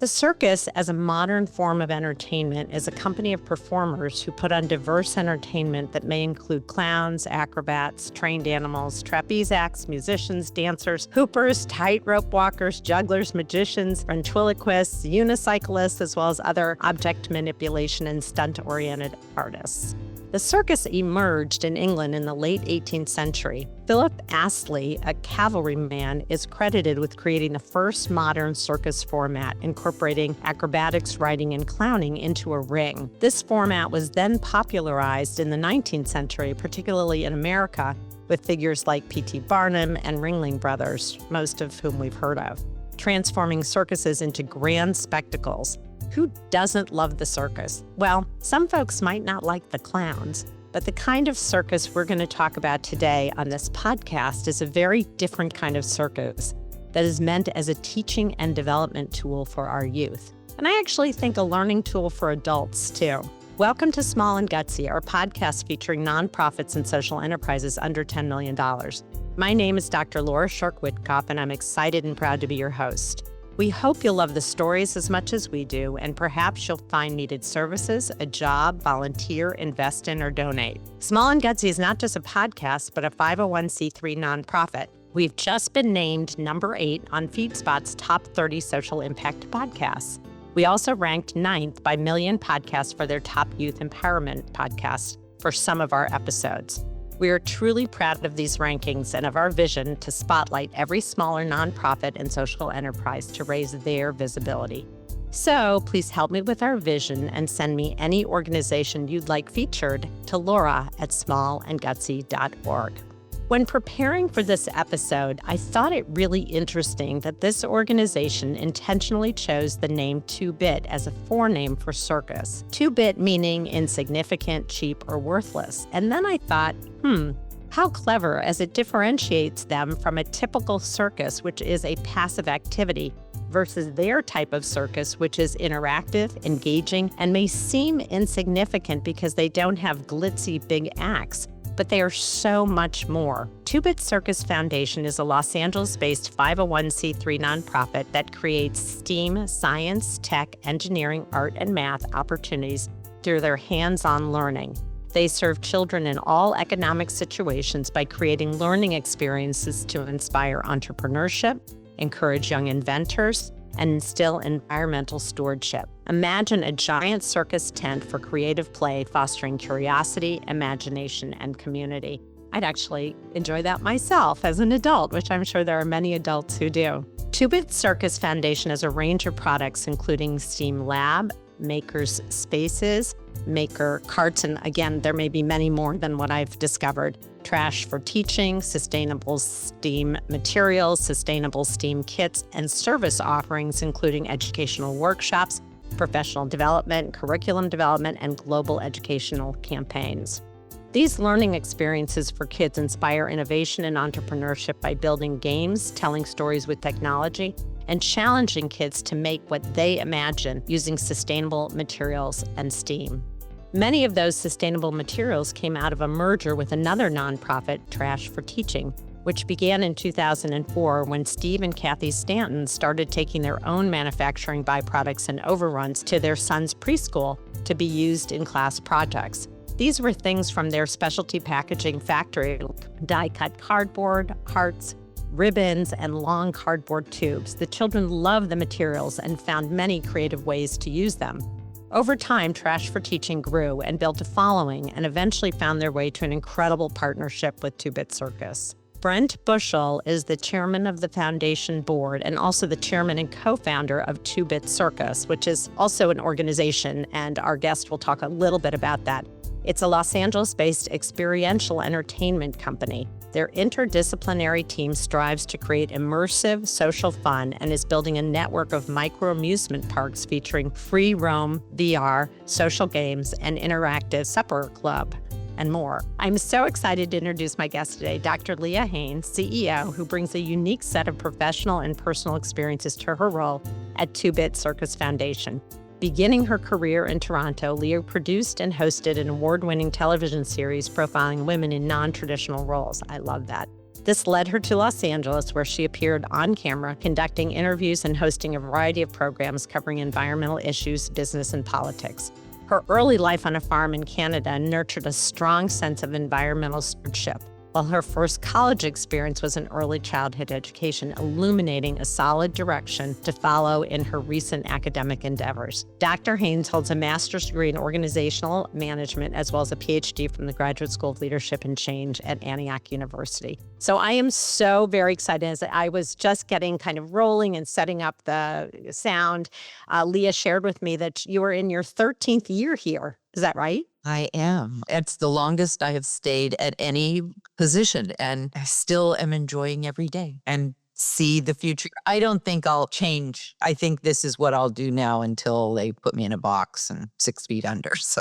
The circus, as a modern form of entertainment, is a company of performers who put on diverse entertainment that may include clowns, acrobats, trained animals, trapeze acts, musicians, dancers, hoopers, tightrope walkers, jugglers, magicians, ventriloquists, unicyclists, as well as other object manipulation and stunt-oriented artists. The circus emerged in England in the late 18th century. Philip Astley, a cavalryman, is credited with creating the first modern circus format, incorporating acrobatics, riding, and clowning into a ring. This format was then popularized in the 19th century, particularly in America, with figures like P.T. Barnum and Ringling Brothers, most of whom we've heard of, transforming circuses into grand spectacles. Who doesn't love the circus? Well, some folks might not like the clowns, but the kind of circus we're going to talk about today on this podcast is a very different kind of circus that is meant as a teaching and development tool for our youth. And I actually think a learning tool for adults, too. Welcome to Small and Gutsy, our podcast featuring nonprofits and social enterprises under $10 million. My name is Dr. Scherck Wittcoff, and I'm excited and proud to be your host. We hope you'll love the stories as much as we do, and perhaps you'll find needed services, a job, volunteer, invest in, or donate. Small and Gutsy is not just a podcast, but a 501c3 nonprofit. We've just been named number 8 on FeedSpot's top 30 social impact podcasts. We also ranked 9th by Million Podcasts for their top youth empowerment podcasts for some of our episodes. We are truly proud of these rankings and of our vision to spotlight every smaller nonprofit and social enterprise to raise their visibility. So please help me with our vision and send me any organization you'd like featured to laura@smallandgutsy.org. When preparing for this episode, I thought it really interesting that this organization intentionally chose the name Two-Bit as a forename for circus. Two-Bit meaning insignificant, cheap, or worthless. And then I thought, how clever, as it differentiates them from a typical circus, which is a passive activity, versus their type of circus, which is interactive, engaging, and may seem insignificant because they don't have glitzy big acts. But they are so much more. Two-Bit Circus Foundation is a Los Angeles-based 501c3 nonprofit that creates STEAM, science, tech, engineering, art, and math opportunities through their hands-on learning. They serve children in all economic situations by creating learning experiences to inspire entrepreneurship, encourage young inventors, and instill environmental stewardship. Imagine a giant circus tent for creative play, fostering curiosity, imagination, and community. I'd actually enjoy that myself as an adult, which I'm sure there are many adults who do. Two-Bit Circus Foundation has a range of products, including STEAM Lab, Makerspaces, Maker Carts, and again, there may be many more than what I've discovered. Trash for teaching, sustainable STEAM materials, sustainable STEAM kits, and service offerings, including educational workshops, professional development, curriculum development, and global educational campaigns. These learning experiences for kids inspire innovation and entrepreneurship by building games, telling stories with technology, and challenging kids to make what they imagine using sustainable materials and STEAM. Many of those sustainable materials came out of a merger with another nonprofit, Trash for Teaching, which began in 2004 when Steve and Kathy Stanton started taking their own manufacturing byproducts and overruns to their son's preschool to be used in class projects. These were things from their specialty packaging factory, die-cut cardboard, hearts, ribbons, and long cardboard tubes. The children loved the materials and found many creative ways to use them. Over time, Trash for Teaching grew and built a following and eventually found their way to an incredible partnership with Two-Bit Circus. Brent Bushell is the chairman of the foundation board and also the chairman and co-founder of Two-Bit Circus, which is also an organization, and our guest will talk a little bit about that. It's a Los Angeles-based experiential entertainment company. Their interdisciplinary team strives to create immersive social fun and is building a network of micro-amusement parks featuring free roam, VR, social games, and interactive supper club, and more. I'm so excited to introduce my guest today, Dr. Leah Hanes, CEO, who brings a unique set of professional and personal experiences to her role at Two-Bit Circus Foundation. Beginning her career in Toronto, Leah produced and hosted an award-winning television series profiling women in non-traditional roles. I love that. This led her to Los Angeles, where she appeared on camera, conducting interviews and hosting a variety of programs covering environmental issues, business, and politics. Her early life on a farm in Canada nurtured a strong sense of environmental stewardship, while her first college experience was in early childhood education, illuminating a solid direction to follow in her recent academic endeavors. Dr. Hanes holds a master's degree in organizational management as well as a PhD from the Graduate School of Leadership and Change at Antioch University. So I am so very excited. As I was just getting kind of rolling and setting up the sound, Leah shared with me that you are in your 13th year here. Is that right? I am. It's the longest I have stayed at any position, and I still am enjoying every day and see the future. I don't think I'll change. I think this is what I'll do now until they put me in a box and 6 feet under. So,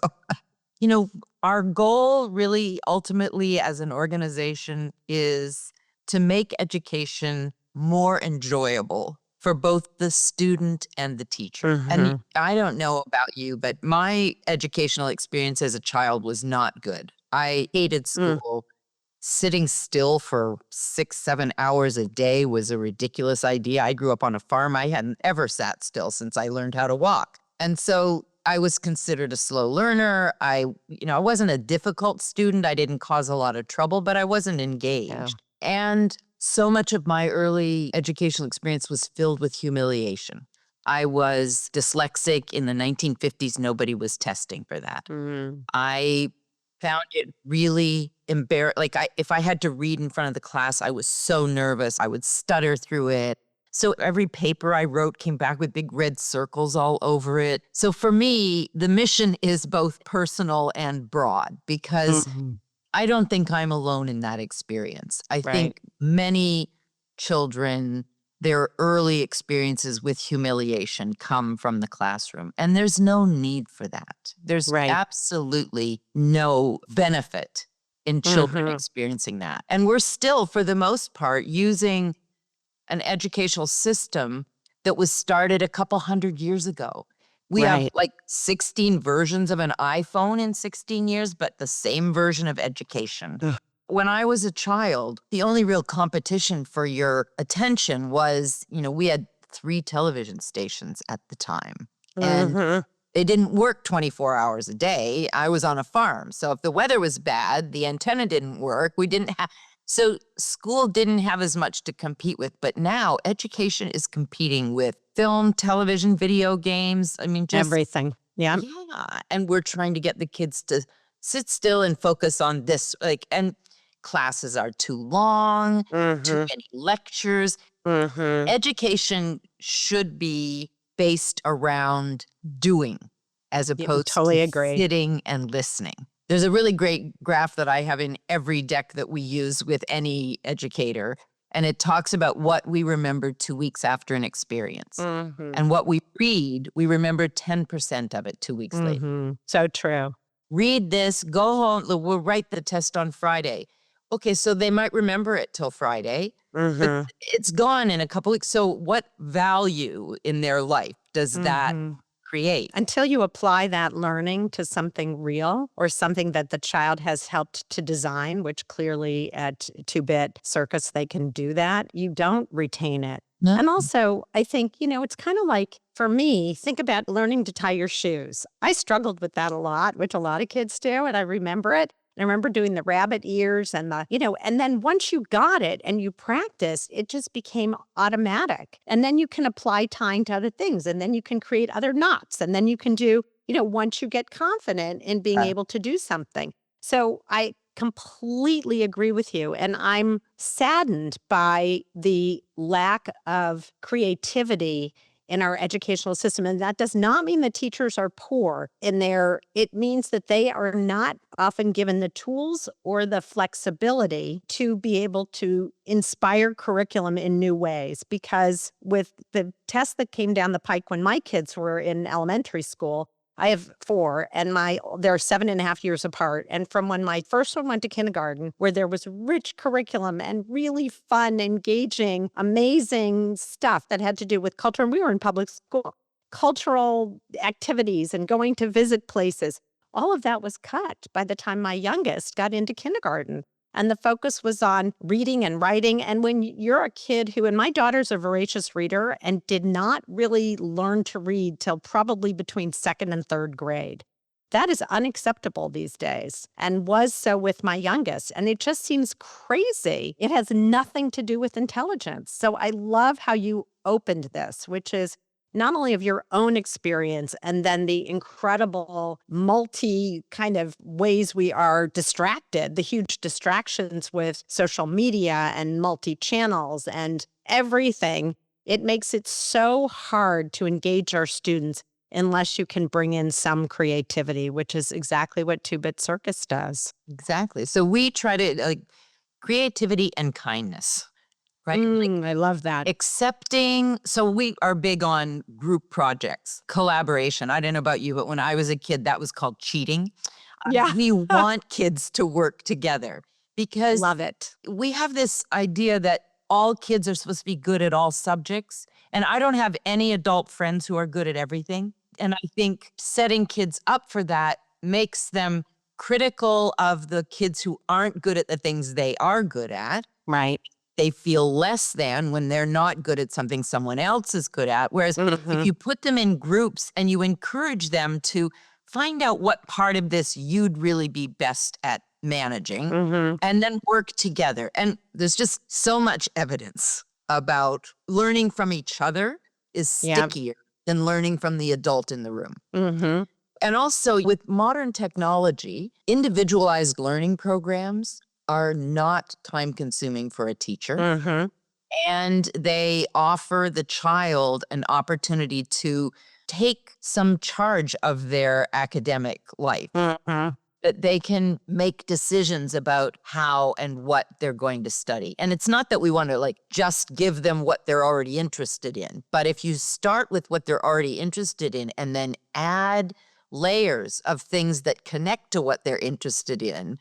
our goal really ultimately as an organization is to make education more enjoyable for both the student and the teacher. Mm-hmm. And I don't know about you, but my educational experience as a child was not good. I hated school. Sitting still for 6-7 hours a day was a ridiculous idea. I grew up on a farm. I hadn't ever sat still since I learned how to walk. And so I was considered a slow learner. I wasn't a difficult student. I didn't cause a lot of trouble, but I wasn't engaged. Yeah. And so much of my early educational experience was filled with humiliation. I was dyslexic in the 1950s. Nobody was testing for that. I found it really embarrassing. If I had to read in front of the class, I was so nervous. I would stutter through it. So every paper I wrote came back with big red circles all over it. So for me, the mission is both personal and broad because I don't think I'm alone in that experience. I think many children, their early experiences with humiliation come from the classroom, and there's no need for that. There's absolutely no benefit in children experiencing that. And we're still, for the most part, using an educational system that was started a couple hundred years ago. We have 16 versions of an iPhone in 16 years, but the same version of education. When I was a child, the only real competition for your attention was, we had 3 television stations at the time. And they didn't work 24 hours a day. I was on a farm. So if the weather was bad, the antenna didn't work. So school didn't have as much to compete with. But now education is competing with film, television, video games. Just everything. Yeah. And we're trying to get the kids to sit still and focus on this. And classes are too long, too many lectures. Education should be based around doing as opposed to sitting and listening. There's a really great graph that I have in every deck that we use with any educator, and it talks about what we remember 2 weeks after an experience. And what we read, we remember 10% of it 2 weeks later. So true. Read this, go home, we'll write the test on Friday. Okay, so they might remember it till Friday, but it's gone in a couple weeks. So what value in their life does that create? Until you apply that learning to something real or something that the child has helped to design, which clearly at Two-Bit Circus, they can do that, you don't retain it. No. And also, I think, it's kind of like, for me, think about learning to tie your shoes. I struggled with that a lot, which a lot of kids do, and I remember it. I remember doing the rabbit ears and and then once you got it and you practiced, it just became automatic. And then you can apply tying to other things, and then you can create other knots, and then you can do, once you get confident in being able to do something. So I completely agree with you. And I'm saddened by the lack of creativity in our educational system. And that does not mean the teachers are poor it means that they are not often given the tools or the flexibility to be able to inspire curriculum in new ways. Because with the test that came down the pike when my kids were in elementary school, I have 4, and they're 7.5 years apart. And from when my first one went to kindergarten, where there was rich curriculum and really fun, engaging, amazing stuff that had to do with culture, and we were in public school, cultural activities and going to visit places, all of that was cut by the time my youngest got into kindergarten. And the focus was on reading and writing. And when you're a kid who, and my daughter's a voracious reader and did not really learn to read till probably between second and third grade. That is unacceptable these days and was so with my youngest. And it just seems crazy. It has nothing to do with intelligence. So I love how you opened this, which is not only of your own experience and then the incredible multi kind of ways we are distracted, the huge distractions with social media and multi-channels and everything. It makes it so hard to engage our students unless you can bring in some creativity, which is exactly what Two-Bit Circus does. Exactly. So we try to creativity and kindness. Right? I love that. Accepting. So we are big on group projects, collaboration. I don't know about you, but when I was a kid, that was called cheating. Yeah. We want kids to work together because Love it. we have this idea that all kids are supposed to be good at all subjects. And I don't have any adult friends who are good at everything. And I think setting kids up for that makes them critical of the kids who aren't good at the things they are good at. Right. They feel less than when they're not good at something someone else is good at. Whereas if you put them in groups and you encourage them to find out what part of this you'd really be best at managing and then work together. And there's just so much evidence about learning from each other is stickier than learning from the adult in the room. And also with modern technology, individualized learning programs are not time-consuming for a teacher. And they offer the child an opportunity to take some charge of their academic life. That they can make decisions about how and what they're going to study. And it's not that we want to just give them what they're already interested in. But if you start with what they're already interested in and then add layers of things that connect to what they're interested in,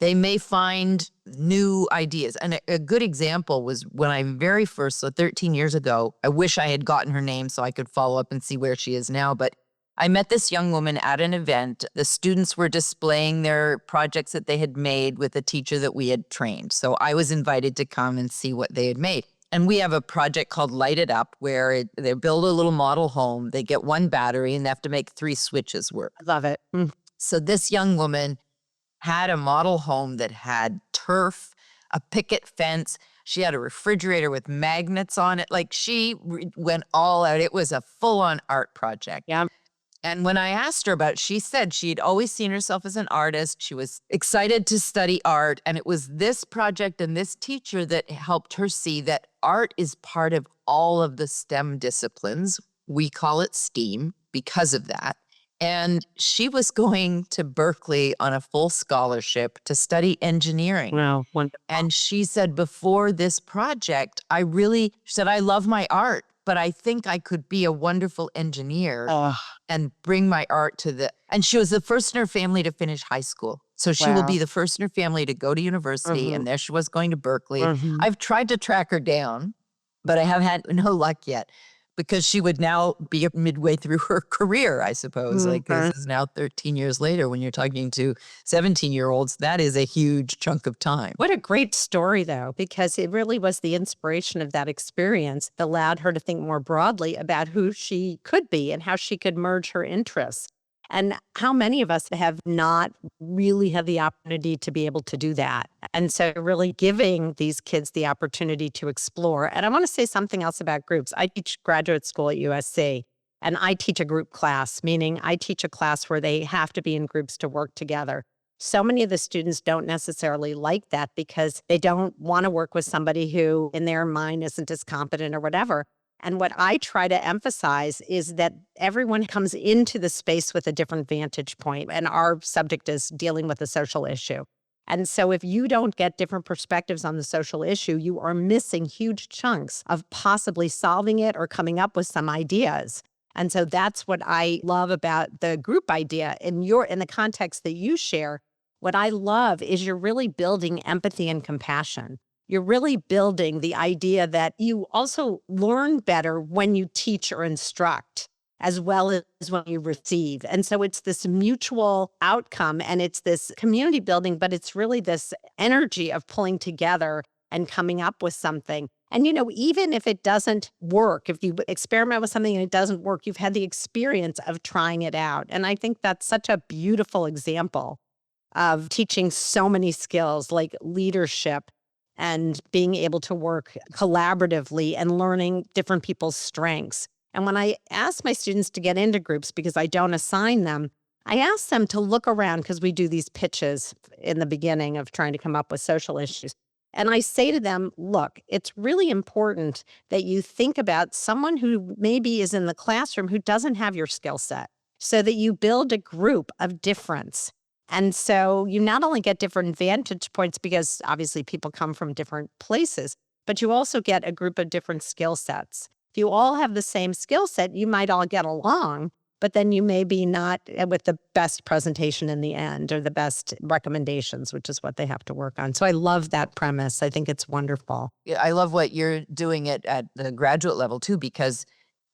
they may find new ideas. And a good example was when I very first, so 13 years ago, I wish I had gotten her name so I could follow up and see where she is now. But I met this young woman at an event. The students were displaying their projects that they had made with a teacher that we had trained. So I was invited to come and see what they had made. And we have a project called Light It Up where they build a little model home. They get one battery and they have to make 3 switches work. Love it. So this young woman had a model home that had turf, a picket fence. She had a refrigerator with magnets on it. She went all out. It was a full-on art project. Yeah. And when I asked her about it, she said she'd always seen herself as an artist. She was excited to study art. And it was this project and this teacher that helped her see that art is part of all of the STEM disciplines. We call it STEAM because of that. And she was going to Berkeley on a full scholarship to study engineering. Wow, wonderful. And she said, before this project, she said, I love my art, but I think I could be a wonderful engineer and bring my art and she was the first in her family to finish high school. So she will be the first in her family to go to university. And there she was going to Berkeley. I've tried to track her down, but I have had no luck yet. Because she would now be midway through her career, I suppose. This is now 13 years later when you're talking to 17-year-olds. That is a huge chunk of time. What a great story, though, because it really was the inspiration of that experience that allowed her to think more broadly about who she could be and how she could merge her interests. And how many of us have not really had the opportunity to be able to do that? And so really giving these kids the opportunity to explore. And I want to say something else about groups. I teach graduate school at USC, and I teach a group class, meaning I teach a class where they have to be in groups to work together. So many of the students don't necessarily like that because they don't want to work with somebody who in their mind isn't as competent or whatever. And what I try to emphasize is that everyone comes into the space with a different vantage point, and our subject is dealing with a social issue. And so if you don't get different perspectives on the social issue, you are missing huge chunks of possibly solving it or coming up with some ideas. And so that's what I love about the group idea. In the context that you share, what I love is you're really building empathy and compassion. You're really building the idea that you also learn better when you teach or instruct. as well as when you receive. And so it's this mutual outcome and it's this community building, but it's really this energy of pulling together and coming up with something. And, even if it doesn't work, if you experiment with something and it doesn't work, you've had the experience of trying it out. And I think that's such a beautiful example of teaching so many skills like leadership and being able to work collaboratively and learning different people's strengths. And when I ask my students to get into groups, because I don't assign them, I ask them to look around because we do these pitches in the beginning of trying to come up with social issues. And I say to them, look, it's really important that you think about someone who maybe is in the classroom who doesn't have your skill set so that you build a group of difference. And so you not only get different vantage points because obviously people come from different places, but you also get a group of different skill sets. If you all have the same skill set, you might all get along, but then you may be not with the best presentation in the end or the best recommendations, which is what they have to work on. So I love that premise. I think it's wonderful. Yeah, I love what you're doing at the graduate level too, because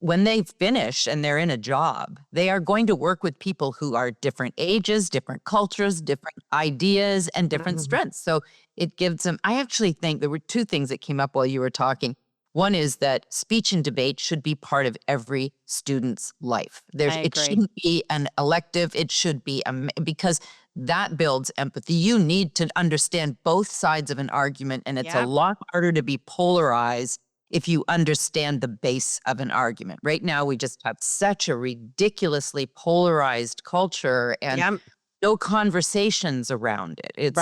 when they finish and they're in a job, they are going to work with people who are different ages, different cultures, different ideas, and different strengths. So it gives them, I actually think there were two things that came up while you were talking. One is that speech and debate should be part of every student's life. It shouldn't be an elective. It should be because that builds empathy. You need to understand both sides of an argument, and it's a lot harder to be polarized if you understand the base of an argument. Right now, we just have such a ridiculously polarized culture and no conversations around it.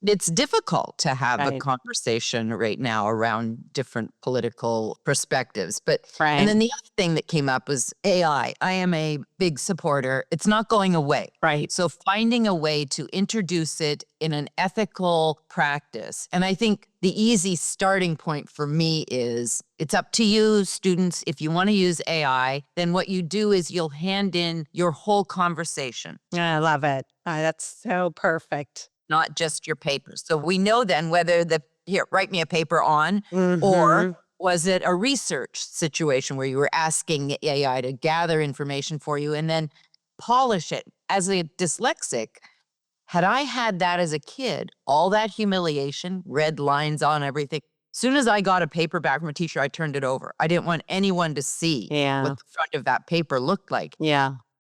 It's difficult to have a conversation right now around different political perspectives. And then the other thing that came up was AI. I am a big supporter. It's not going away. So finding a way to introduce it in an ethical practice. And I think the easy starting point for me is it's up to you, students. If you want to use AI, then what you do is you'll hand in your whole conversation. I love it. That's so perfect. Not just your papers. So we know then whether write me a paper on, or was it a research situation where you were asking AI to gather information for you and then polish it. As a dyslexic, had I had that as a kid, all that humiliation, red lines on everything, as soon as I got a paper back from a teacher, I turned it over. I didn't want anyone to see what the front of that paper looked like.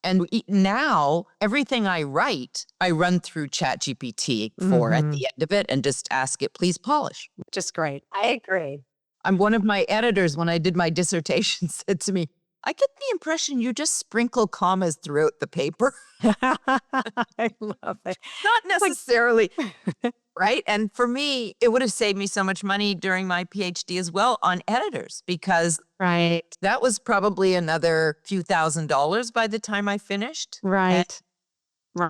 And now everything I write, I run through ChatGPT for at the end of it and just ask it, please polish. Just great. I agree. One of my editors, when I did my dissertation, said to me, I get the impression you just sprinkle commas throughout the paper. I love it. Not necessarily, right? And for me, it would have saved me so much money during my PhD as well on editors, because that was probably another few $1,000s by the time I finished.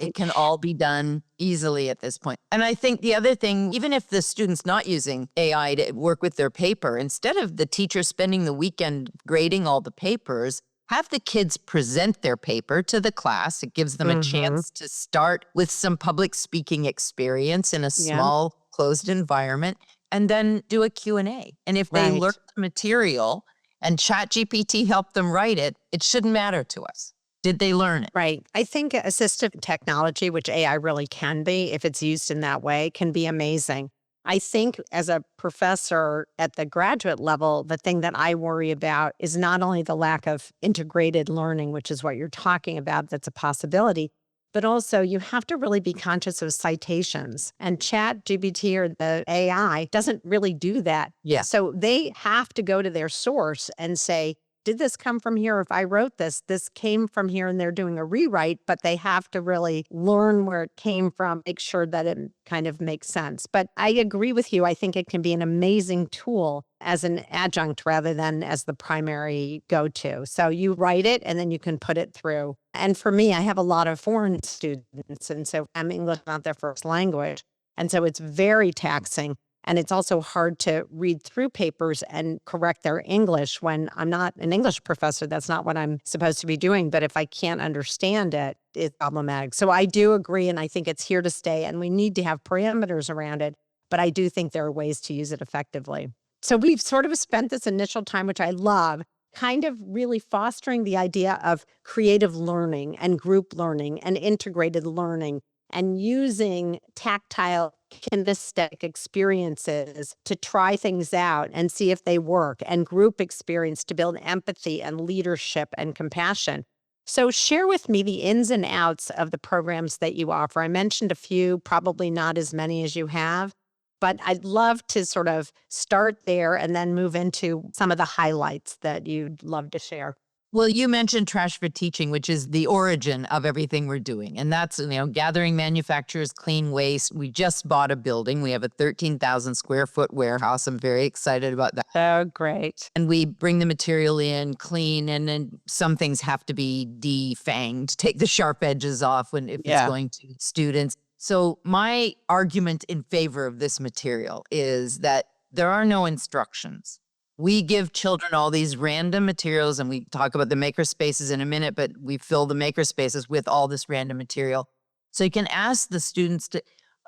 It can all be done easily at this point. And I think the other thing, even if the student's not using AI to work with their paper, instead of the teacher spending the weekend grading all the papers, have the kids present their paper to the class. It gives them a chance to start with some public speaking experience in a small, closed environment, and then do a Q&A. And if they learn the material and ChatGPT helped them write it, it shouldn't matter to us. Did they learn it? I think assistive technology, which AI really can be, if it's used in that way, can be amazing. I think as a professor at the graduate level, the thing that I worry about is not only the lack of integrated learning, which is what you're talking about, that's a possibility, but also you have to really be conscious of citations. And ChatGPT or the AI doesn't really do that. So they have to go to their source and say, did this come from here? If I wrote this, this came from here, and they're doing a rewrite, but they have to really learn where it came from, make sure that it kind of makes sense. But I agree with you. I think it can be an amazing tool as an adjunct rather than as the primary go-to. So you write it and then you can put it through. And for me, I have a lot of foreign students, and so English is not their first language. And so it's very taxing. And it's also hard to read through papers and correct their English when I'm not an English professor. That's not what I'm supposed to be doing. But if I can't understand it, it's problematic. So I do agree, and I think it's here to stay, and we need to have parameters around it. But I do think there are ways to use it effectively. So we've sort of spent this initial time, which I love, kind of really fostering the idea of creative learning and group learning and integrated learning and using tactile kinesthetic experiences to try things out and see if they work, and group experience to build empathy and leadership and compassion. So share with me the ins and outs of the programs that you offer. I mentioned a few, probably not as many as you have, but I'd love to sort of start there and then move into some of the highlights that you'd love to share. Well, you mentioned Trash for Teaching, which is the origin of everything we're doing. And that's, gathering manufacturers, clean waste. We just bought a building. We have a 13,000 square foot warehouse. I'm very excited about that. Oh, great. And we bring the material in, clean, and then some things have to be defanged, take the sharp edges off if it's going to students. So my argument in favor of this material is that there are no instructions. We give children all these random materials, and we talk about the Makerspaces in a minute, but we fill the Makerspaces with all this random material. So you can ask the students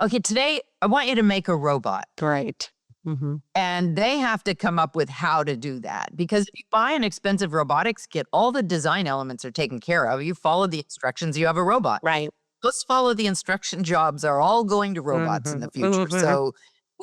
okay, today I want you to make a robot. Great. Mm-hmm. And they have to come up with how to do that. Because if you buy an expensive robotics kit, all the design elements are taken care of. You follow the instructions, you have a robot. Right. Let's follow the instruction jobs are all going to robots in the future. So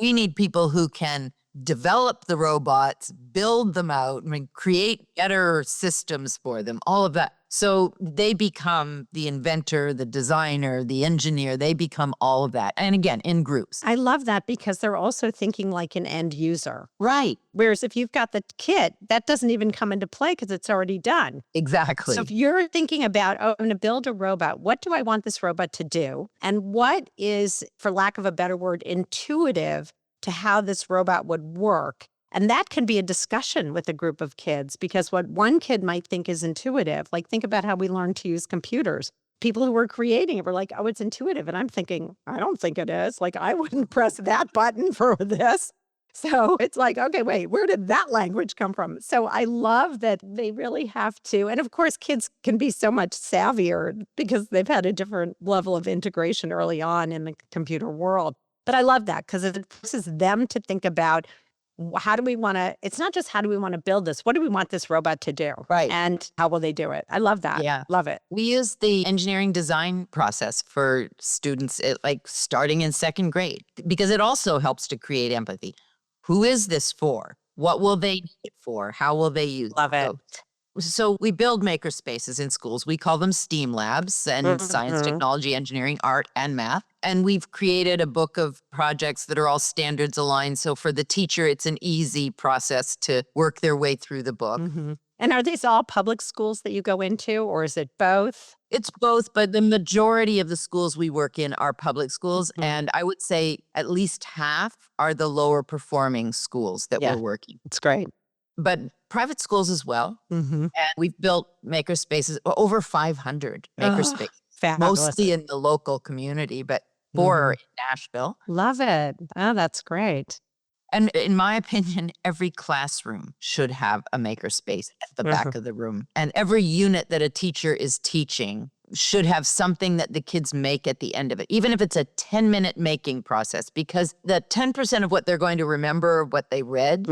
we need people who can develop the robots, build them out, create better systems for them, all of that. So they become the inventor, the designer, the engineer. They become all of that. And again, in groups. I love that because they're also thinking like an end user. Right. Whereas if you've got the kit, that doesn't even come into play because it's already done. Exactly. So if you're thinking about, I'm going to build a robot, what do I want this robot to do? And what is, for lack of a better word, intuitive to how this robot would work? And that can be a discussion with a group of kids, because what one kid might think is intuitive, like think about how we learned to use computers. People who were creating it were like, oh, it's intuitive. And I'm thinking, I don't think it is. Like, I wouldn't press that button for this. So it's like, okay, wait, where did that language come from? So I love that they really have to. And of course, kids can be so much savvier because they've had a different level of integration early on in the computer world. But I love that because it forces them to think about, how do we want to, it's not just how do we want to build this, what do we want this robot to do? Right. And how will they do it? I love that. Yeah. Love it. We use the engineering design process for students like starting in second grade, because it also helps to create empathy. Who is this for? What will they need it for? How will they use Love it? So we build makerspaces in schools. We call them STEAM labs, and science, technology, engineering, art, and math. And we've created a book of projects that are all standards aligned. So for the teacher, it's an easy process to work their way through the book. And are these all public schools that you go into, or is it both? It's both, but the majority of the schools we work in are public schools. And I would say at least half are the lower performing schools that we're working. It's great. But private schools as well. And we've built makerspaces, over 500 makerspaces, mostly in the local community, but 4 in Nashville. Love it. Oh, that's great. And in my opinion, every classroom should have a makerspace at the back of the room. And every unit that a teacher is teaching should have something that the kids make at the end of it, even if it's a 10-minute making process, because the 10% of what they're going to remember, what they read,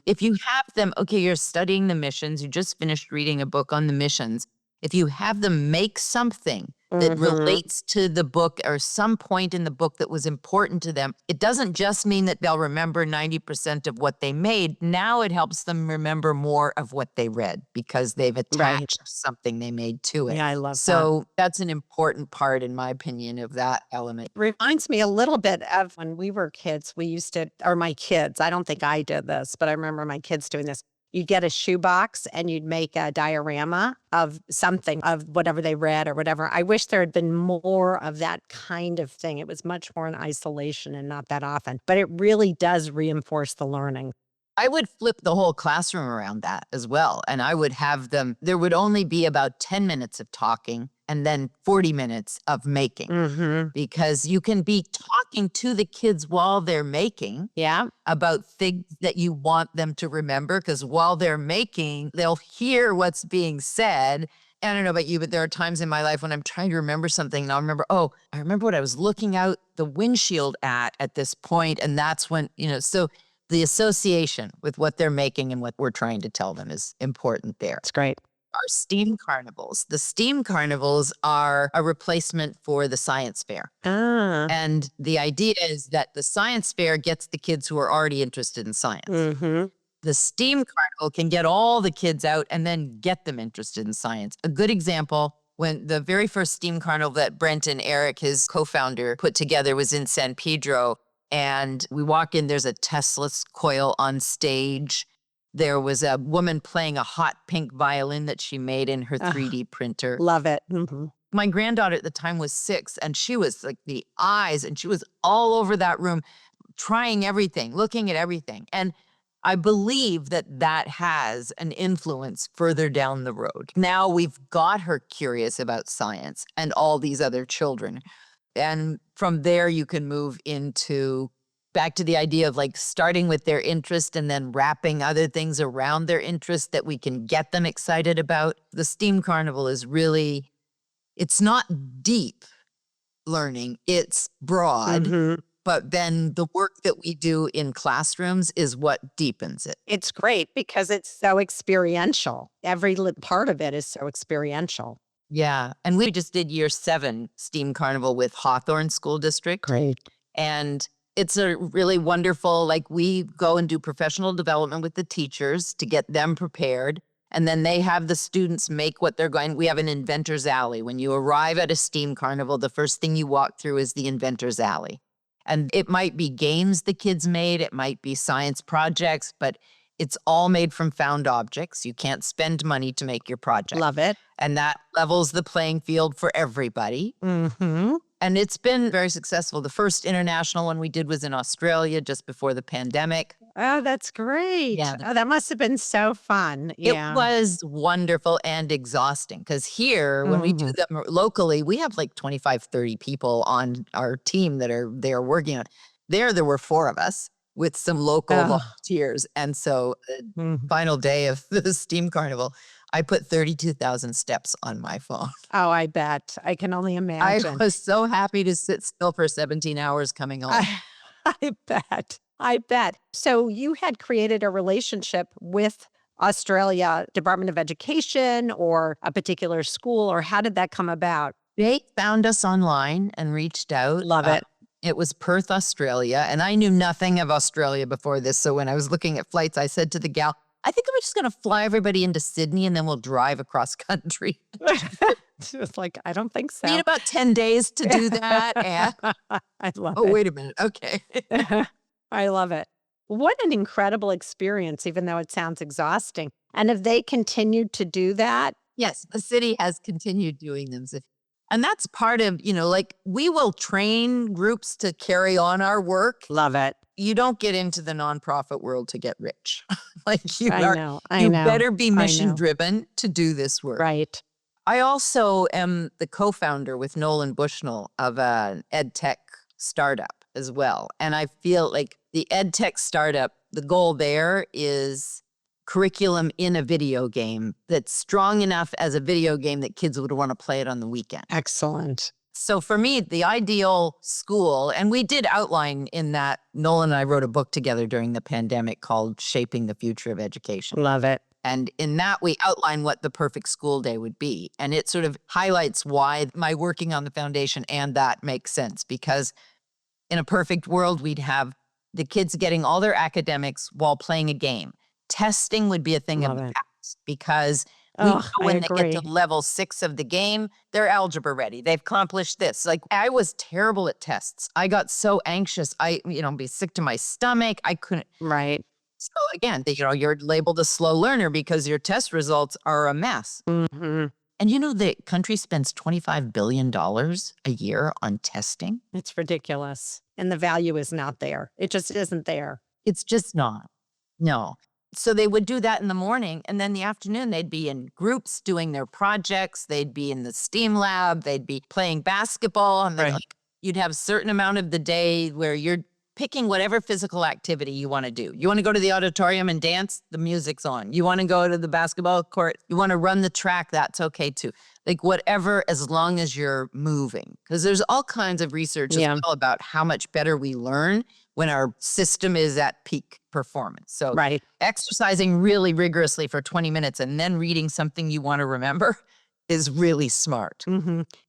if you have them, okay, you're studying the missions, you just finished reading a book on the missions. If you have them make something that relates to the book or some point in the book that was important to them, it doesn't just mean that they'll remember 90% of what they made. Now it helps them remember more of what they read because they've attached something they made to it. Yeah, I love that. So that's an important part, in my opinion, of that element. Reminds me a little bit of when we were kids, we used to, or my kids, I don't think I did this, but I remember my kids doing this. You'd get a shoebox and you'd make a diorama of something, of whatever they read or whatever. I wish there had been more of that kind of thing. It was much more in isolation and not that often, but it really does reinforce the learning. I would flip the whole classroom around that as well. And I would have them, there would only be about 10 minutes of talking and then 40 minutes of making, because you can be talking to the kids while they're making about things that you want them to remember, because while they're making, they'll hear what's being said. I don't know about you, but there are times in my life when I'm trying to remember something and I'll remember, oh, I remember what I was looking out the windshield at this point. And that's when, so the association with what they're making and what we're trying to tell them is important there. That's great. Our STEAM carnivals. The STEAM carnivals are a replacement for the science fair. Ah. And the idea is that the science fair gets the kids who are already interested in science. The STEAM carnival can get all the kids out and then get them interested in science. A good example, when the very first STEAM carnival that Brent and Eric, his co-founder, put together was in San Pedro. And we walk in, there's a Tesla coil on stage. There was a woman playing a hot pink violin that she made in her 3D printer. Love it. My granddaughter at the time was 6, and she was like the eyes, and she was all over that room, trying everything, looking at everything. And I believe that that has an influence further down the road. Now we've got her curious about science and all these other children. And from there, you can move into back to the idea of like starting with their interest and then wrapping other things around their interest that we can get them excited about. The STEAM Carnival is really, it's not deep learning, it's broad. But then the work that we do in classrooms is what deepens it. It's great because it's so experiential. Every part of it is so experiential. Yeah. And we just did year 7 STEAM Carnival with Hawthorne School District. Great. And it's a really wonderful, like we go and do professional development with the teachers to get them prepared. And then they have the students make what they're going. We have an inventor's alley. When you arrive at a STEAM Carnival, the first thing you walk through is the inventor's alley. And it might be games the kids made, it might be science projects, but it's all made from found objects. You can't spend money to make your project. Love it. And that levels the playing field for everybody. And it's been very successful. The first international one we did was in Australia just before the pandemic. Oh, that's great. Yeah. Oh, that must have been so fun. Yeah. It was wonderful and exhausting because here, when we do them locally, we have like 25, 30 people on our team that are there working on. There were 4 of us with some local volunteers. And so final day of the STEAM Carnival, I put 32,000 steps on my phone. Oh, I bet. I can only imagine. I was so happy to sit still for 17 hours coming home. I bet. I bet. So you had created a relationship with Australia Department of Education or a particular school, or how did that come about? They found us online and reached out. Love it. It was Perth, Australia, and I knew nothing of Australia before this. So when I was looking at flights, I said to the gal, I think I'm just going to fly everybody into Sydney and then we'll drive across country. It's like, I don't think so. Need about 10 days to do that. And I love it. oh, wait a minute. Okay. I love it. What an incredible experience, even though it sounds exhausting. And if they continued to do that? Yes, the city has continued doing them. And that's part of, like we will train groups to carry on our work. Love it. You don't get into the nonprofit world to get rich. You better be mission driven to do this work. Right. I also am the co-founder with Nolan Bushnell of an ed tech startup as well. And I feel like the ed tech startup, the goal there is curriculum in a video game that's strong enough as a video game that kids would want to play it on the weekend. Excellent. So for me, the ideal school, and we did outline in that, Nolan and I wrote a book together during the pandemic called Shaping the Future of Education. Love it. And in that, we outline what the perfect school day would be. And it sort of highlights why my working on the foundation and that makes sense. Because in a perfect world, we'd have the kids getting all their academics while playing a game. Testing would be a thing of the past because we know when they get to level 6 of the game, they're algebra ready. They've accomplished this. Like I was terrible at tests. I got so anxious. Be sick to my stomach. I couldn't. Right. So again, you're labeled a slow learner because your test results are a mess. And the country spends $25 billion a year on testing. It's ridiculous. And the value is not there. It just isn't there. It's just not. No. So they would do that in the morning, and then the afternoon they'd be in groups doing their projects. They'd be in the STEAM lab. They'd be playing basketball, and then you'd have a certain amount of the day where you're picking whatever physical activity you want to do. You want to go to the auditorium and dance? The music's on. You want to go to the basketball court? You want to run the track? That's okay too. Like whatever, as long as you're moving. Because there's all kinds of research as well about how much better we learn when our system is at peak performance. So exercising really rigorously for 20 minutes and then reading something you want to remember is really smart.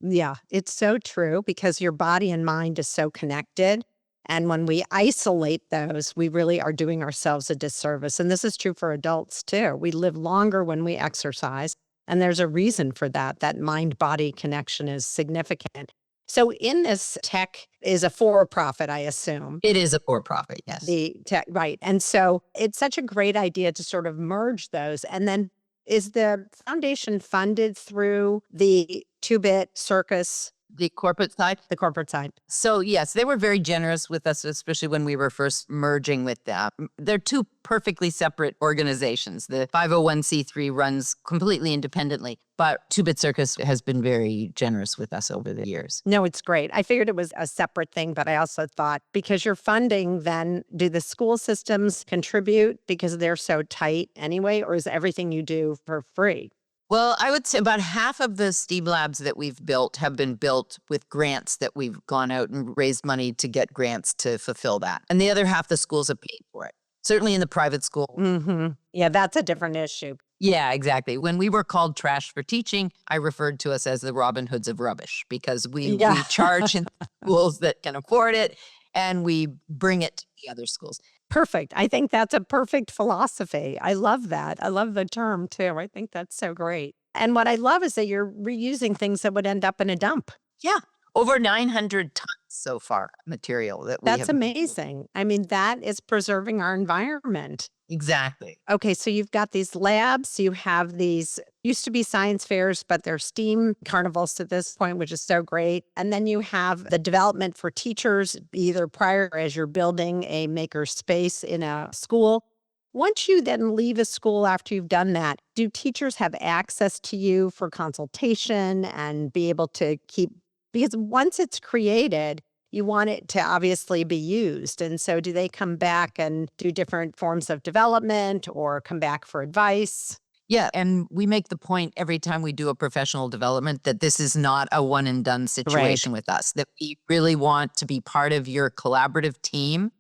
Yeah, it's so true because your body and mind is so connected. And when we isolate those, we really are doing ourselves a disservice. And this is true for adults too. We live longer when we exercise. And there's a reason for that. That mind-body connection is significant. So in this, tech is a for-profit, I assume. It is a for-profit, yes. The tech, right. And so it's such a great idea to sort of merge those. And then is the foundation funded through the Two-Bit Circus? The corporate side? The corporate side. So yes, they were very generous with us, especially when we were first merging with them. They're two perfectly separate organizations. The 501c3 runs completely independently, but Two-Bit Circus has been very generous with us over the years. No, it's great. I figured it was a separate thing, but I also thought because you're funding, then do the school systems contribute because they're so tight anyway, or is everything you do for free? Well, I would say about half of the STEAM labs that we've built have been built with grants that we've gone out and raised money to get grants to fulfill that. And the other half, the schools have paid for it. Certainly in the private school. Yeah, that's a different issue. Yeah, exactly. When we were called Trash for Teaching, I referred to us as the Robin Hoods of rubbish because we charge in schools that can afford it and we bring it to the other schools. Perfect. I think that's a perfect philosophy. I love that. I love the term too. I think that's so great. And what I love is that you're reusing things that would end up in a dump. Yeah. Over 900 tons so far material that we have. That's amazing. I mean, that is preserving our environment. Exactly. Okay, so you've got these labs, you have these, used to be science fairs, but they're STEAM carnivals at this point, which is so great. And then you have the development for teachers, either prior or as you're building a maker space in a school. Once you then leave a school after you've done that, do teachers have access to you for consultation and be able to keep, because once it's created, you want it to obviously be used. And so do they come back and do different forms of development or come back for advice? Yeah. And we make the point every time we do a professional development that this is not a one and done situation with us, that we really want to be part of your collaborative team.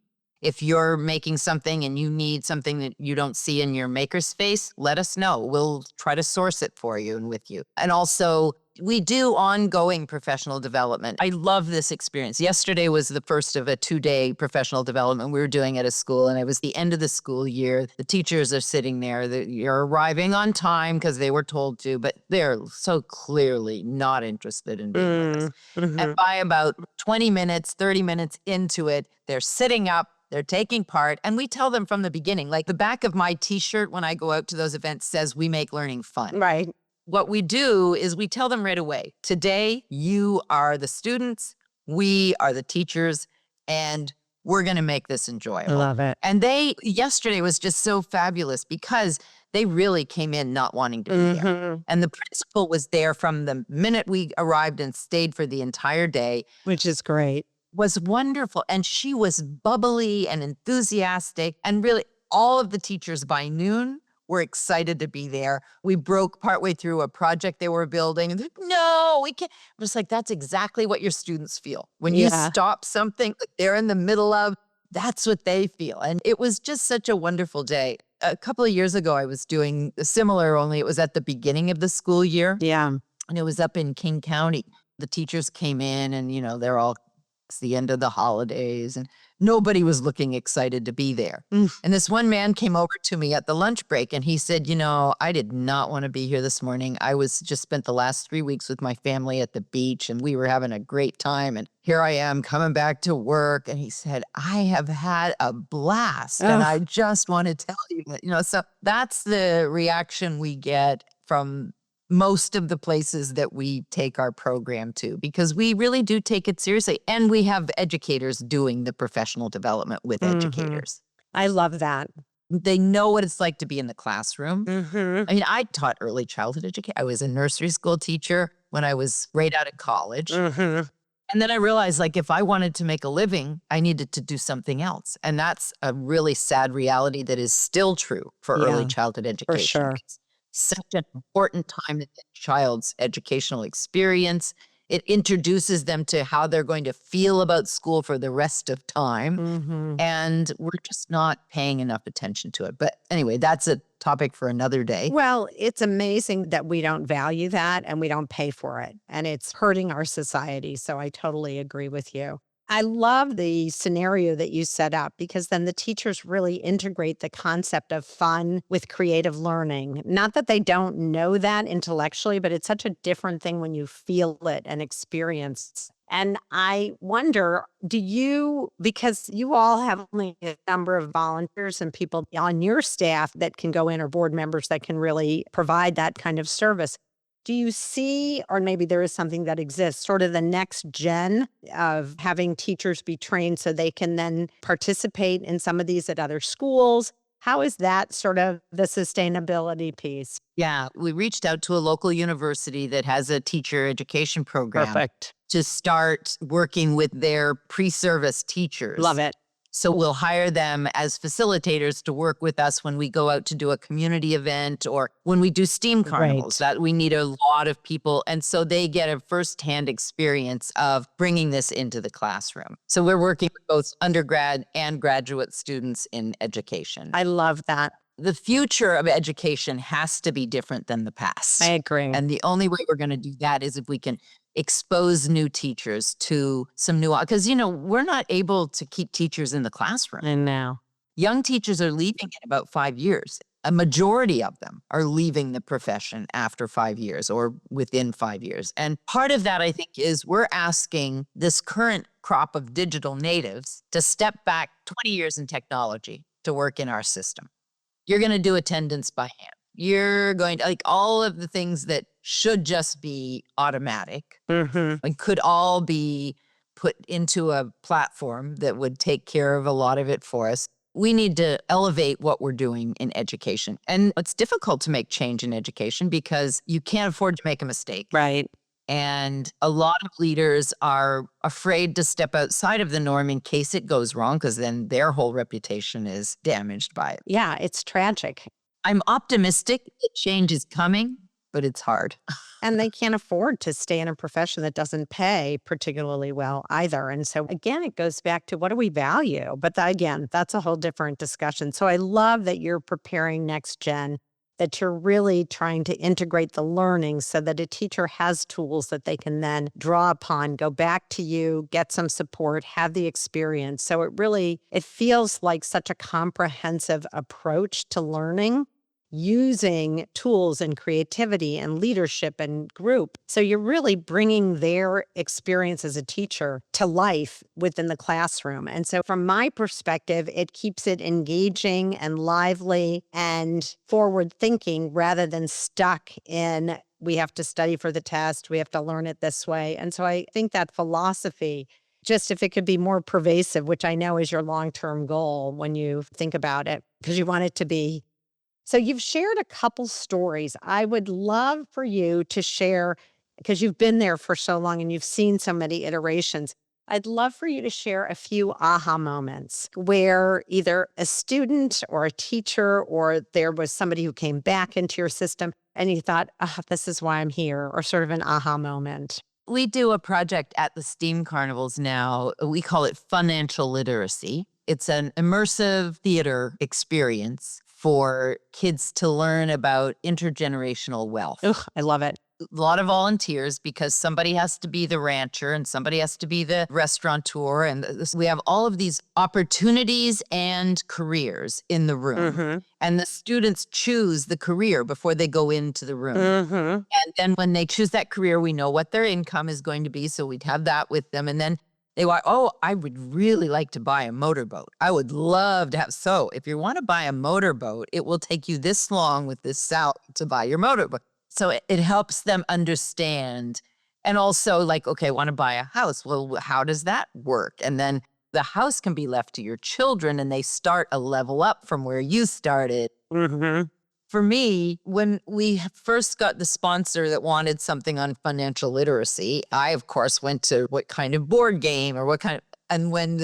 If you're making something and you need something that you don't see in your makerspace, let us know. We'll try to source it for you and with you. And also, we do ongoing professional development. I love this experience. Yesterday was the first of a 2-day professional development we were doing at a school, and it was the end of the school year. The teachers are sitting there. You're arriving on time because they were told to, but they're so clearly not interested in being with us. And by about 20 minutes, 30 minutes into it, they're sitting up. They're taking part, and we tell them from the beginning, like the back of my T-shirt when I go out to those events says, we make learning fun. Right. What we do is we tell them right away, today you are the students, we are the teachers, and we're going to make this enjoyable. I love it. And yesterday was just so fabulous because they really came in not wanting to be there. And the principal was there from the minute we arrived and stayed for the entire day. Which is great. Was wonderful. And she was bubbly and enthusiastic. And really, all of the teachers by noon were excited to be there. We broke partway through a project they were building. And no, we can't. I'm just like, that's exactly what your students feel. When you stop something that they're in the middle of, that's what they feel. And it was just such a wonderful day. A couple of years ago, I was doing similar, only it was at the beginning of the school year. Yeah. And it was up in King County. The teachers came in and, they're all, it's the end of the holidays and nobody was looking excited to be there. And this one man came over to me at the lunch break and he said, I did not want to be here this morning. I just spent the last 3 weeks with my family at the beach and we were having a great time. And here I am coming back to work. And he said, I have had a blast. And I just want to tell you that, so that's the reaction we get from most of the places that we take our program to, because we really do take it seriously. And we have educators doing the professional development with educators. I love that. They know what it's like to be in the classroom. I mean, I taught early childhood education. I was a nursery school teacher when I was right out of college. And then I realized, like, if I wanted to make a living, I needed to do something else. And that's a really sad reality that is still true for early childhood education. sure. It's such an important time in the child's educational experience. It introduces them to how they're going to feel about school for the rest of time. And we're just not paying enough attention to it. But anyway, that's a topic for another day. Well, it's amazing that we don't value that and we don't pay for it. And it's hurting our society. So I totally agree with you. I love the scenario that you set up because then the teachers really integrate the concept of fun with creative learning. Not that they don't know that intellectually, but it's such a different thing when you feel it and experience. And I wonder, because you all have only a number of volunteers and people on your staff that can go in or board members that can really provide that kind of service. Do you see, or maybe there is something that exists, sort of the next gen of having teachers be trained so they can then participate in some of these at other schools? How is that sort of the sustainability piece? Yeah, we reached out to a local university that has a teacher education program. Perfect. To start working with their pre-service teachers. Love it. So we'll hire them as facilitators to work with us when we go out to do a community event or when we do STEAM carnivals. That we need a lot of people. And so they get a firsthand experience of bringing this into the classroom. So we're working with both undergrad and graduate students in education. I love that. The future of education has to be different than the past. I agree. And the only way we're going to do that is if we can expose new teachers to some new, because, we're not able to keep teachers in the classroom. And now Young teachers are leaving in about 5 years. A majority of them are leaving the profession after 5 years or within 5 years. And part of that, I think, is we're asking this current crop of digital natives to step back 20 years in technology to work in our system. You're going to do attendance by hand. You're going to, all of the things that should just be automatic and could all be put into a platform that would take care of a lot of it for us. We need to elevate what we're doing in education. And it's difficult to make change in education because you can't afford to make a mistake. Right. And a lot of leaders are afraid to step outside of the norm in case it goes wrong, because then their whole reputation is damaged by it. Yeah, it's tragic. I'm optimistic that change is coming, but it's hard. And they can't afford to stay in a profession that doesn't pay particularly well either. And so again, it goes back to what do we value? But again, that's a whole different discussion. So I love that you're preparing next gen, that you're really trying to integrate the learning so that a teacher has tools that they can then draw upon, go back to you, get some support, have the experience. So it feels like such a comprehensive approach to learning, using tools and creativity and leadership and group. So you're really bringing their experience as a teacher to life within the classroom. And so from my perspective, it keeps it engaging and lively and forward thinking rather than stuck in, we have to study for the test, we have to learn it this way. And so I think that philosophy, just if it could be more pervasive, which I know is your long-term goal when you think about it, because you want it to be. So you've shared a couple stories. I would love for you to share, because you've been there for so long and you've seen so many iterations. I'd love for you to share a few aha moments where either a student or a teacher or there was somebody who came back into your system and you thought, this is why I'm here, or sort of an aha moment. We do a project at the STEAM Carnivals now. We call it financial literacy. It's an immersive theater experience for kids to learn about intergenerational wealth. Ugh, I love it. A lot of volunteers because somebody has to be the rancher and somebody has to be the restaurateur. And we have all of these opportunities and careers in the room. And the students choose the career before they go into the room. And then when they choose that career, we know what their income is going to be. So we'd have that with them. And then they were, I would really like to buy a motorboat. I would love to have. So if you want to buy a motorboat, it will take you this long with this salary to buy your motorboat. So it helps them understand. And also okay, want to buy a house. Well, how does that work? And then the house can be left to your children and they start a level up from where you started. for me, when we first got the sponsor that wanted something on financial literacy, I, of course, went to what kind of board game or what kind of, and when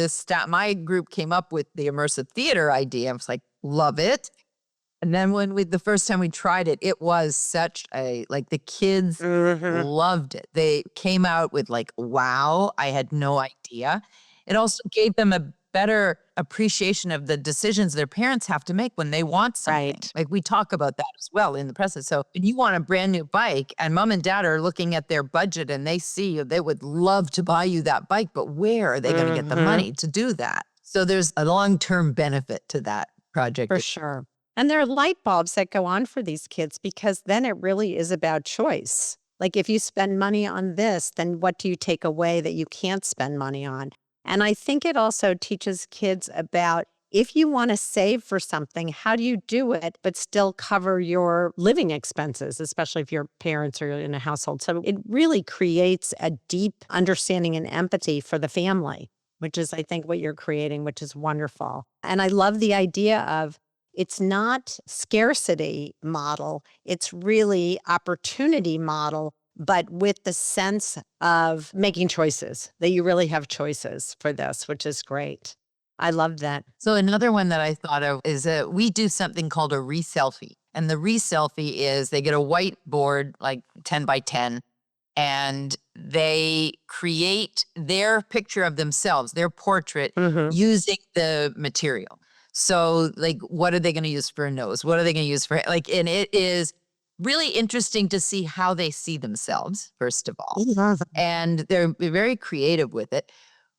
my group came up with the immersive theater idea, I was like, love it. And then the first time we tried it, it was such like the kids loved it. They came out with like, wow, I had no idea. It also gave them a better appreciation of the decisions their parents have to make when they want something. Right. Like we talk about that as well in the process. So when you want a brand new bike and mom and dad are looking at their budget and they see they would love to buy you that bike, but where are they going to get the money to do that? So there's a long-term benefit to that project. For sure. And there are light bulbs that go on for these kids because then it really is about choice. Like if you spend money on this, then what do you take away that you can't spend money on? And I think it also teaches kids about if you want to save for something, how do you do it, but still cover your living expenses, especially if your parents are in a household. So it really creates a deep understanding and empathy for the family, which is, I think, what you're creating, which is wonderful. And I love the idea of it's not scarcity model, it's really opportunity model, but with the sense of making choices, that you really have choices for this, which is great. I love that. So another one that I thought of is we do something called a re-selfie. And the re-selfie is they get a whiteboard, like 10 by 10, and they create their picture of themselves, their portrait, using the material. So like, what are they going to use for a nose? What are they going to use for, like, and it is really interesting to see how they see themselves, first of all. And they're very creative with it.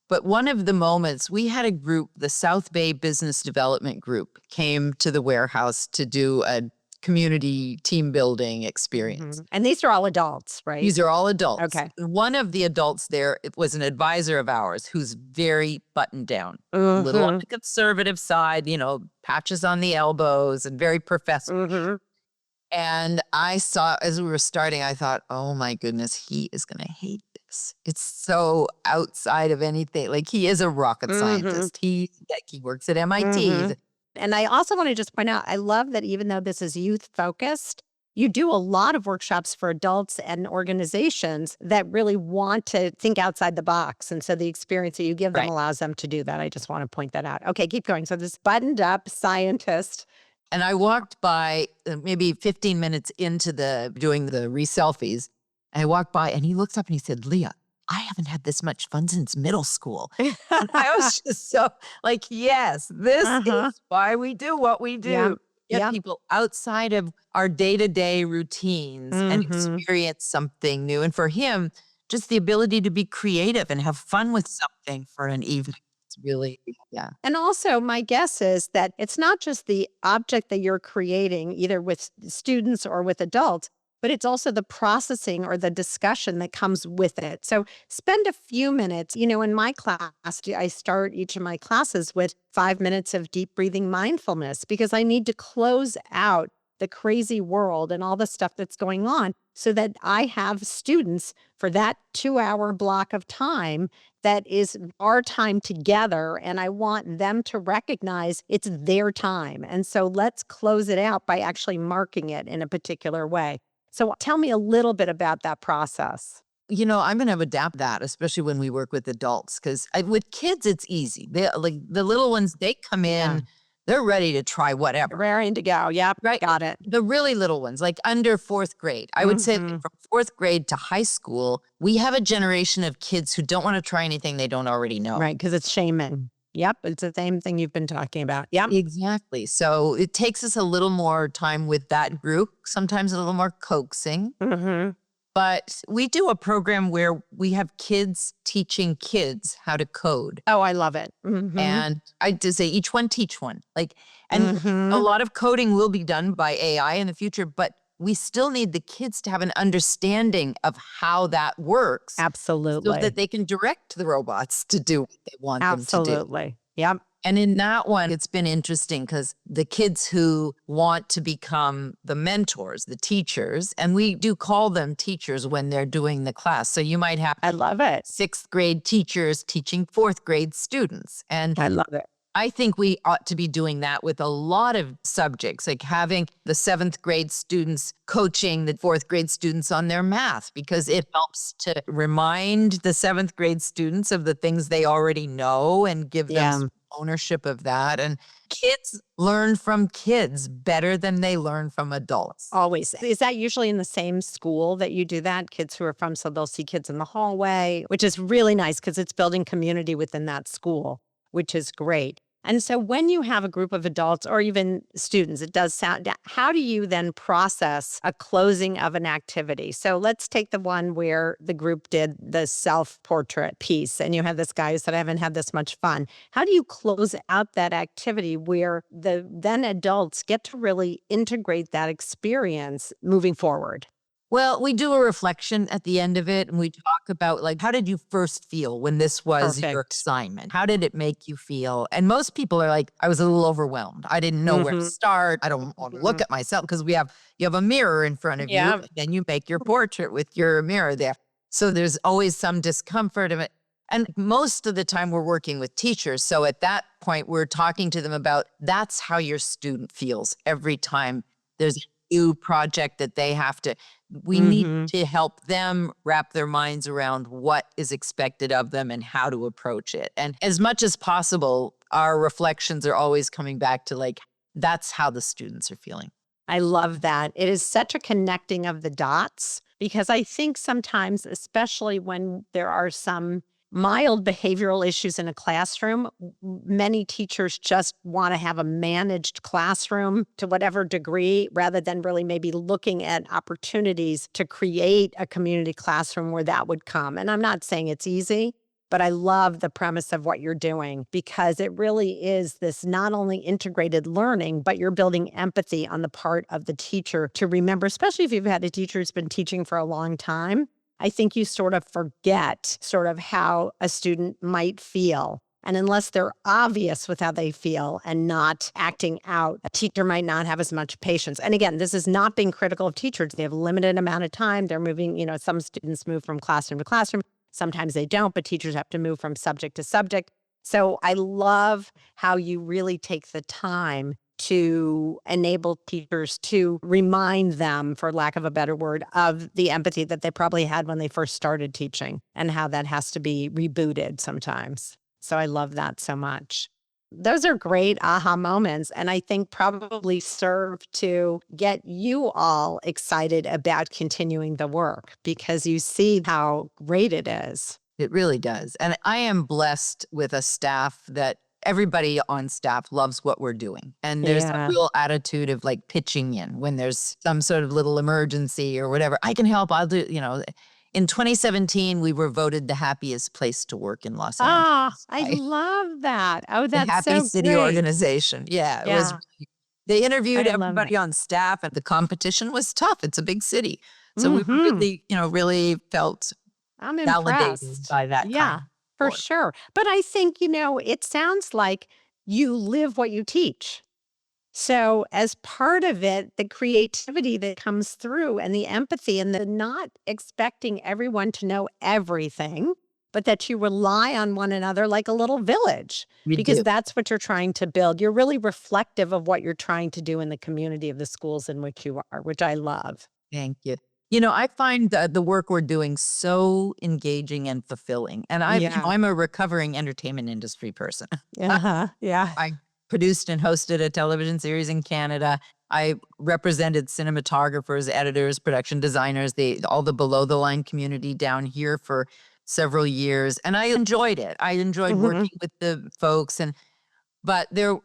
But one of the moments, we had a group, the South Bay Business Development Group, came to the warehouse to do a community team building experience. And these are all adults, right? These are all adults. Okay. One of the adults there was an advisor of ours who's very buttoned down, a little on the conservative side, patches on the elbows and very professor. And I saw, as we were starting, I thought, oh my goodness, he is going to hate this. It's so outside of anything. Like, he is a rocket scientist. He works at MIT. And I also want to just point out, I love that even though this is youth focused, you do a lot of workshops for adults and organizations that really want to think outside the box. And so the experience that you give them allows them to do that. I just want to point that out. Okay, keep going. So this buttoned up scientist. And I walked by maybe 15 minutes into doing the re-selfies. And I walked by and he looks up and he said, Leah, I haven't had this much fun since middle school. And I was just so like, yes, this is why we do what we do. Get people outside of our day-to-day routines and experience something new. And for him, just the ability to be creative and have fun with something for an evening. It's really, And also, my guess is that it's not just the object that you're creating, either with students or with adults, but it's also the processing or the discussion that comes with it. So spend a few minutes, in my class, I start each of my classes with 5 minutes of deep breathing mindfulness because I need to close out the crazy world and all the stuff that's going on so that I have students for that 2-hour block of time that is our time together. And I want them to recognize it's their time. And so let's close it out by actually marking it in a particular way. So tell me a little bit about that process. I'm going to adapt that, especially when we work with adults, because with kids, it's easy. They like the little ones, they come in, they're ready to try whatever. Raring to go. Yep. Right. Got it. The really little ones, like under 4th grade, I would say from 4th grade to high school, we have a generation of kids who don't want to try anything they don't already know. Right. Because it's shaming. Yep. It's the same thing you've been talking about. Yep. Exactly. So it takes us a little more time with that group, sometimes a little more coaxing. But we do a program where we have kids teaching kids how to code. Oh, I love it. And I just say each one teach one. And a lot of coding will be done by AI in the future, but we still need the kids to have an understanding of how that works. Absolutely. So that they can direct the robots to do what they want them to do. Absolutely. Yep. And in that one, it's been interesting because the kids who want to become the mentors, the teachers, and we do call them teachers when they're doing the class. So you might have I love it. 6th grade teachers teaching 4th grade students. And I love it. I think we ought to be doing that with a lot of subjects, like having the 7th grade students coaching the 4th grade students on their math, because it helps to remind the 7th grade students of the things they already know and give them some ownership of that. And kids learn from kids better than they learn from adults. Always. Is that usually in the same school that you do that? Kids who are from, so they'll see kids in the hallway, which is really nice because it's building community within that school, which is great. And so when you have a group of adults or even students, it does sound, how do you then process a closing of an activity? So let's take the one where the group did the self-portrait piece and you had this guy who said, I haven't had this much fun. How do you close out that activity where the then adults get to really integrate that experience moving forward? Well, we do a reflection at the end of it, and we talk about, like, how did you first feel when this was your Perfect. assignment? How did it make you feel? And most people are like, I was a little overwhelmed. I didn't know where to start. I don't want to look at myself, because you have a mirror in front of you, Yeah. and then you make your portrait with your mirror there. So there's always some discomfort of it. And most of the time we're working with teachers. So at that point, we're talking to them about that's how your student feels every time there's a new project that they have to. We need to help them wrap their minds around what is expected of them and how to approach it. And as much as possible, our reflections are always coming back to, like, that's how the students are feeling. I love that. It is such a connecting of the dots, because I think sometimes, especially when there are some mild behavioral issues in a classroom, many teachers just want to have a managed classroom to whatever degree, rather than really maybe looking at opportunities to create a community classroom where that would come. And I'm not saying it's easy, but I love the premise of what you're doing, because it really is this not only integrated learning, but you're building empathy on the part of the teacher to remember, especially if you've had a teacher who's been teaching for a long time. I think you sort of forget sort of how a student might feel. And unless they're obvious with how they feel and not acting out, a teacher might not have as much patience. And again, this is not being critical of teachers. They have a limited amount of time. They're moving, some students move from classroom to classroom. Sometimes they don't, but teachers have to move from subject to subject. So I love how you really take the time to enable teachers to remind them, for lack of a better word, of the empathy that they probably had when they first started teaching and how that has to be rebooted sometimes. So I love that so much. Those are great aha moments, and I think probably serve to get you all excited about continuing the work, because you see how great it is. It really does. And I am blessed with a staff that everybody on staff loves what we're doing. And there's a real attitude of, like, pitching in when there's some sort of little emergency or whatever. I can help. I'll do, In 2017, we were voted the happiest place to work in Los Angeles. I love that. Oh, The that's Happy so City great. Organization. Yeah, it was. They interviewed I love everybody it. on staff, and the competition was tough. It's a big city. So we really, really felt I'm validated impressed. by that Yeah, kind of for support. sure. But I think, it sounds like you live what you teach. So as part of it, the creativity that comes through and the empathy and the not expecting everyone to know everything, but that you rely on one another like a little village, We because do. that's what you're trying to build. You're really reflective of what you're trying to do in the community of the schools in which you are, which I love. Thank you. I find the work we're doing so engaging and fulfilling. And Yeah. I'm a recovering entertainment industry person. Yeah. I produced and hosted a television series in Canada. I represented cinematographers, editors, production designers, all the below the line community down here for several years. And I enjoyed it. I enjoyed working with the folks. But there,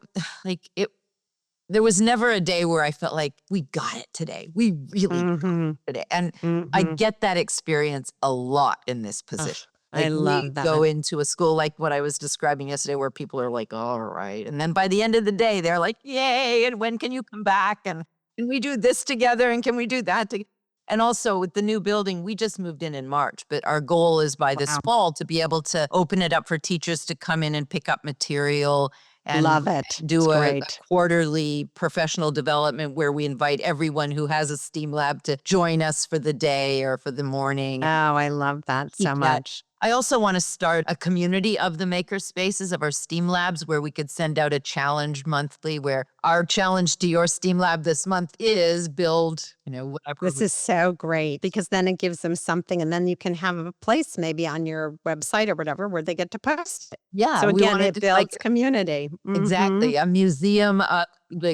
there was never a day where I felt like we got it today. We really got it today. And I get that experience a lot in this position. I We love that. go into a school like what I was describing yesterday, where people are like, all right. And then by the end of the day, they're like, yay. And when can you come back? And can we do this together? And can we do that together? And also with the new building, we just moved in March, but our goal is by this fall to be able to open it up for teachers to come in and pick up material and Love it. do It's a great. quarterly professional development where we invite everyone who has a STEAM lab to join us for the day or for the morning. Oh, I love that so Keep that much. I also want to start a community of the Makerspaces of our STEAM labs where we could send out a challenge monthly where our challenge to your STEAM lab this month is build, whatever. This is so great because then it gives them something and then you can have a place maybe on your website or whatever where they get to post it. Yeah. So we again, wanted it to, builds community. Exactly. A museum of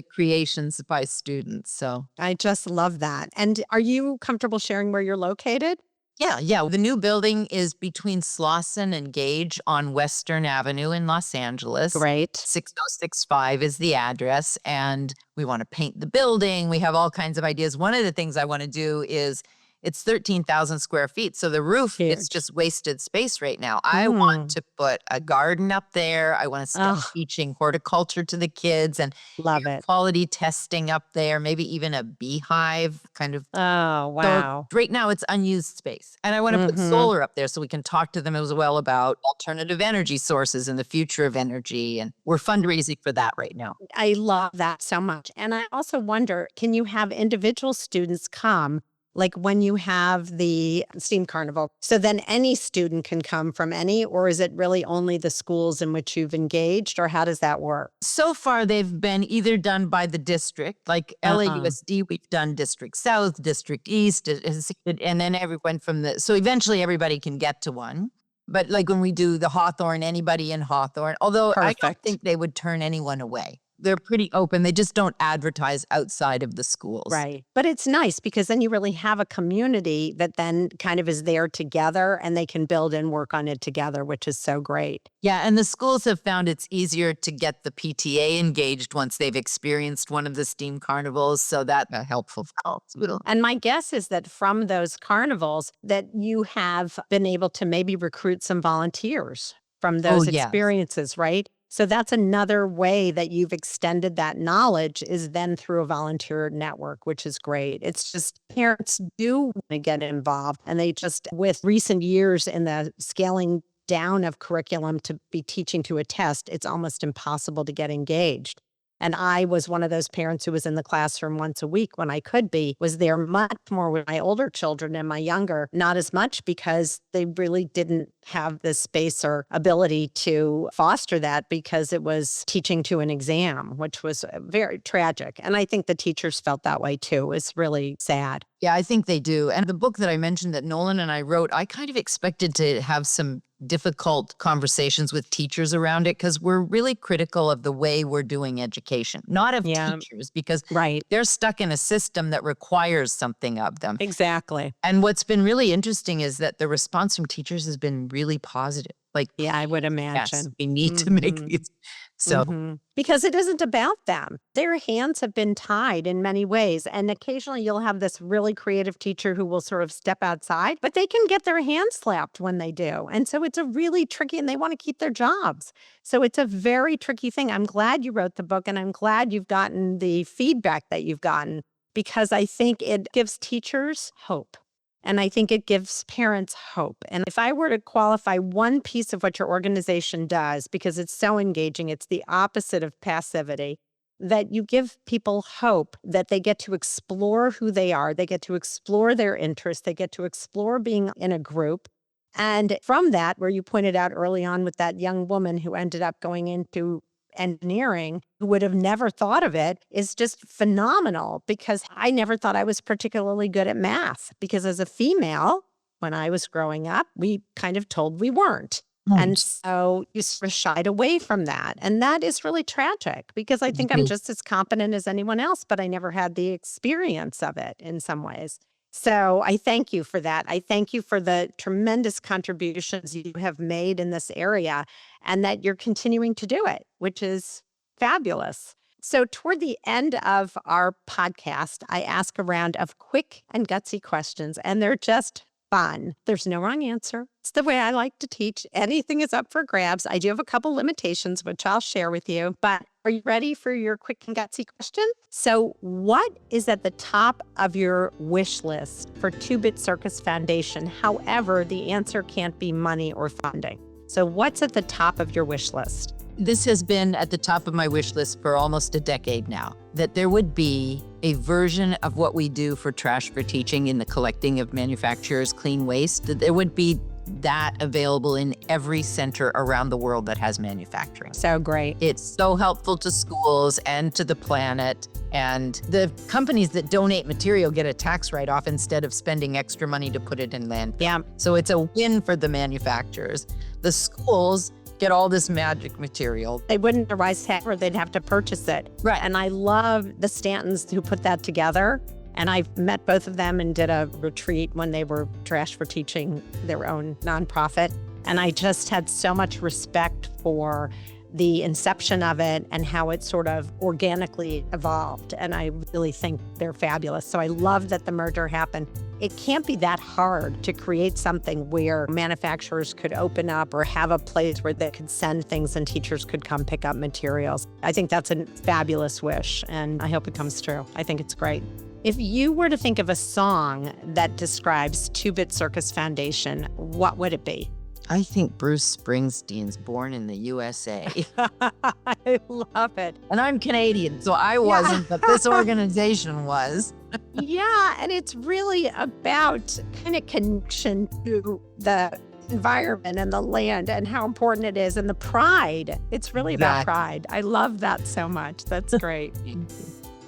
creations by students. So I just love that. And are you comfortable sharing where you're located? Yeah. The new building is between Slauson and Gage on Western Avenue in Los Angeles. Great. 6065 is the address, and we want to paint the building. We have all kinds of ideas. One of the things I want to do is it's 13,000 square feet. So the roof, it's just wasted space right now. I want to put a garden up there. I want to start teaching horticulture to the kids and love it. Quality testing up there, maybe even a beehive kind of. Oh, wow. So right now it's unused space. And I want to put solar up there so we can talk to them as well about alternative energy sources and the future of energy. And we're fundraising for that right now. I love that so much. And I also wonder, can you have individual students come like when you have the STEAM Carnival? So then any student can come from any, or is it really only the schools in which you've engaged, or how does that work? So far, they've been either done by the district, like LAUSD, we've done District South, District East, and then everyone from so eventually everybody can get to one. But like when we do the Hawthorne, anybody in Hawthorne, although I don't think they would turn anyone away. They're pretty open. They just don't advertise outside of the schools. Right. But it's nice because then you really have a community that then kind of is there together and they can build and work on it together, which is so great. Yeah. And the schools have found it's easier to get the PTA engaged once they've experienced one of the STEAM carnivals. So that's helpful for hospital. And my guess is that from those carnivals that you have been able to maybe recruit some volunteers from those experiences, right? So that's another way that you've extended that knowledge is then through a volunteer network, which is great. It's just parents do want to get involved. And they just, with recent years in the scaling down of curriculum to be teaching to a test, it's almost impossible to get engaged. And I was one of those parents who was in the classroom once a week when I could be, was there much more with my older children and my younger, not as much because they really didn't have the space or ability to foster that because it was teaching to an exam, which was very tragic. And I think the teachers felt that way too. It's really sad. Yeah, I think they do. And the book that I mentioned that Nolan and I wrote, I kind of expected to have some difficult conversations with teachers around it because we're really critical of the way we're doing education, not of teachers, because they're stuck in a system that requires something of them. Exactly. And what's been really interesting is that the response from teachers has been really positive. Like, yeah, I would imagine. Yes, we need to make these. So, because it isn't about them. Their hands have been tied in many ways. And occasionally you'll have this really creative teacher who will sort of step outside, but they can get their hands slapped when they do. And so it's a really tricky, and they want to keep their jobs. So it's a very tricky thing. I'm glad you wrote the book, and I'm glad you've gotten the feedback that you've gotten, because I think it gives teachers hope. And I think it gives parents hope. And if I were to qualify one piece of what your organization does, because it's so engaging, it's the opposite of passivity, that you give people hope that they get to explore who they are, they get to explore their interests, they get to explore being in a group. And from that, where you pointed out early on with that young woman who ended up going into engineering, who would have never thought of it, is just phenomenal, because I never thought I was particularly good at math, because as a female, when I was growing up, we kind of told we weren't. And so you sort of shied away from that. And that is really tragic, because I think I'm just as competent as anyone else, but I never had the experience of it in some ways. So I thank you for that. I thank you for the tremendous contributions you have made in this area, and that you're continuing to do it, which is fabulous. So toward the end of our podcast, I ask a round of quick and gutsy questions, and they're just fun. There's no wrong answer. It's the way I like to teach. Anything is up for grabs. I do have a couple limitations, which I'll share with you, but are you ready for your quick and gutsy question? So what is at the top of your wish list for Two-Bit Circus Foundation? However, the answer can't be money or funding. So what's at the top of your wish list? This has been at the top of my wish list for almost a decade now, that there would be a version of what we do for Trash for Teaching in the collecting of manufacturers' clean waste, that there would be that available in every center around the world that has manufacturing. So great. It's so helpful to schools and to the planet. And the companies that donate material get a tax write-off instead of spending extra money to put it in landfill. Yeah. So it's a win for the manufacturers. The schools get all this magic material. They wouldn't otherwise have, or they'd have to purchase it. Right. And I love the Stantons who put that together. And I met both of them and did a retreat when they were Trash for Teaching, their own nonprofit. And I just had so much respect for the inception of it and how it sort of organically evolved. And I really think they're fabulous. So I love that the merger happened. It can't be that hard to create something where manufacturers could open up or have a place where they could send things and teachers could come pick up materials. I think that's a fabulous wish, and I hope it comes true. I think it's great. If you were to think of a song that describes Two-Bit Circus Foundation, what would it be? I think Bruce Springsteen's Born in the USA. I love it. And I'm Canadian, so I wasn't, but this organization was. Yeah, and it's really about kind of connection to the environment and the land and how important it is and the pride. It's really about pride. I love that so much. That's great.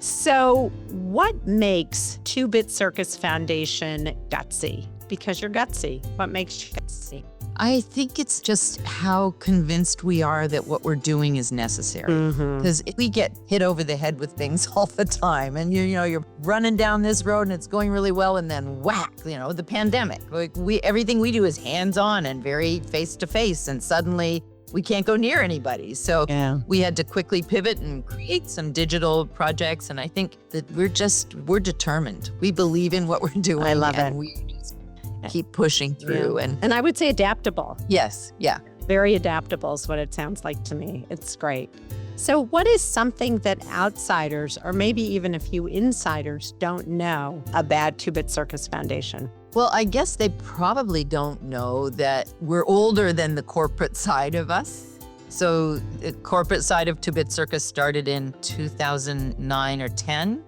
So what makes Two-Bit Circus Foundation gutsy? Because you're gutsy. What makes you gutsy? I think it's just how convinced we are that what we're doing is necessary. Because we get hit over the head with things all the time, and you're running down this road and it's going really well, and then whack, the pandemic. Like everything we do is hands-on and very face-to-face, and suddenly we can't go near anybody. So we had to quickly pivot and create some digital projects. And I think that we're determined. We believe in what we're doing. I love it. We just keep pushing through. Yeah. And I would say adaptable. Yes. Yeah. Very adaptable is what it sounds like to me. It's great. So what is something that outsiders, or maybe even a few insiders, don't know about Two-Bit Circus Foundation? Well, I guess they probably don't know that we're older than the corporate side of us. So the corporate side of Two-Bit Circus started in 2009 or 10,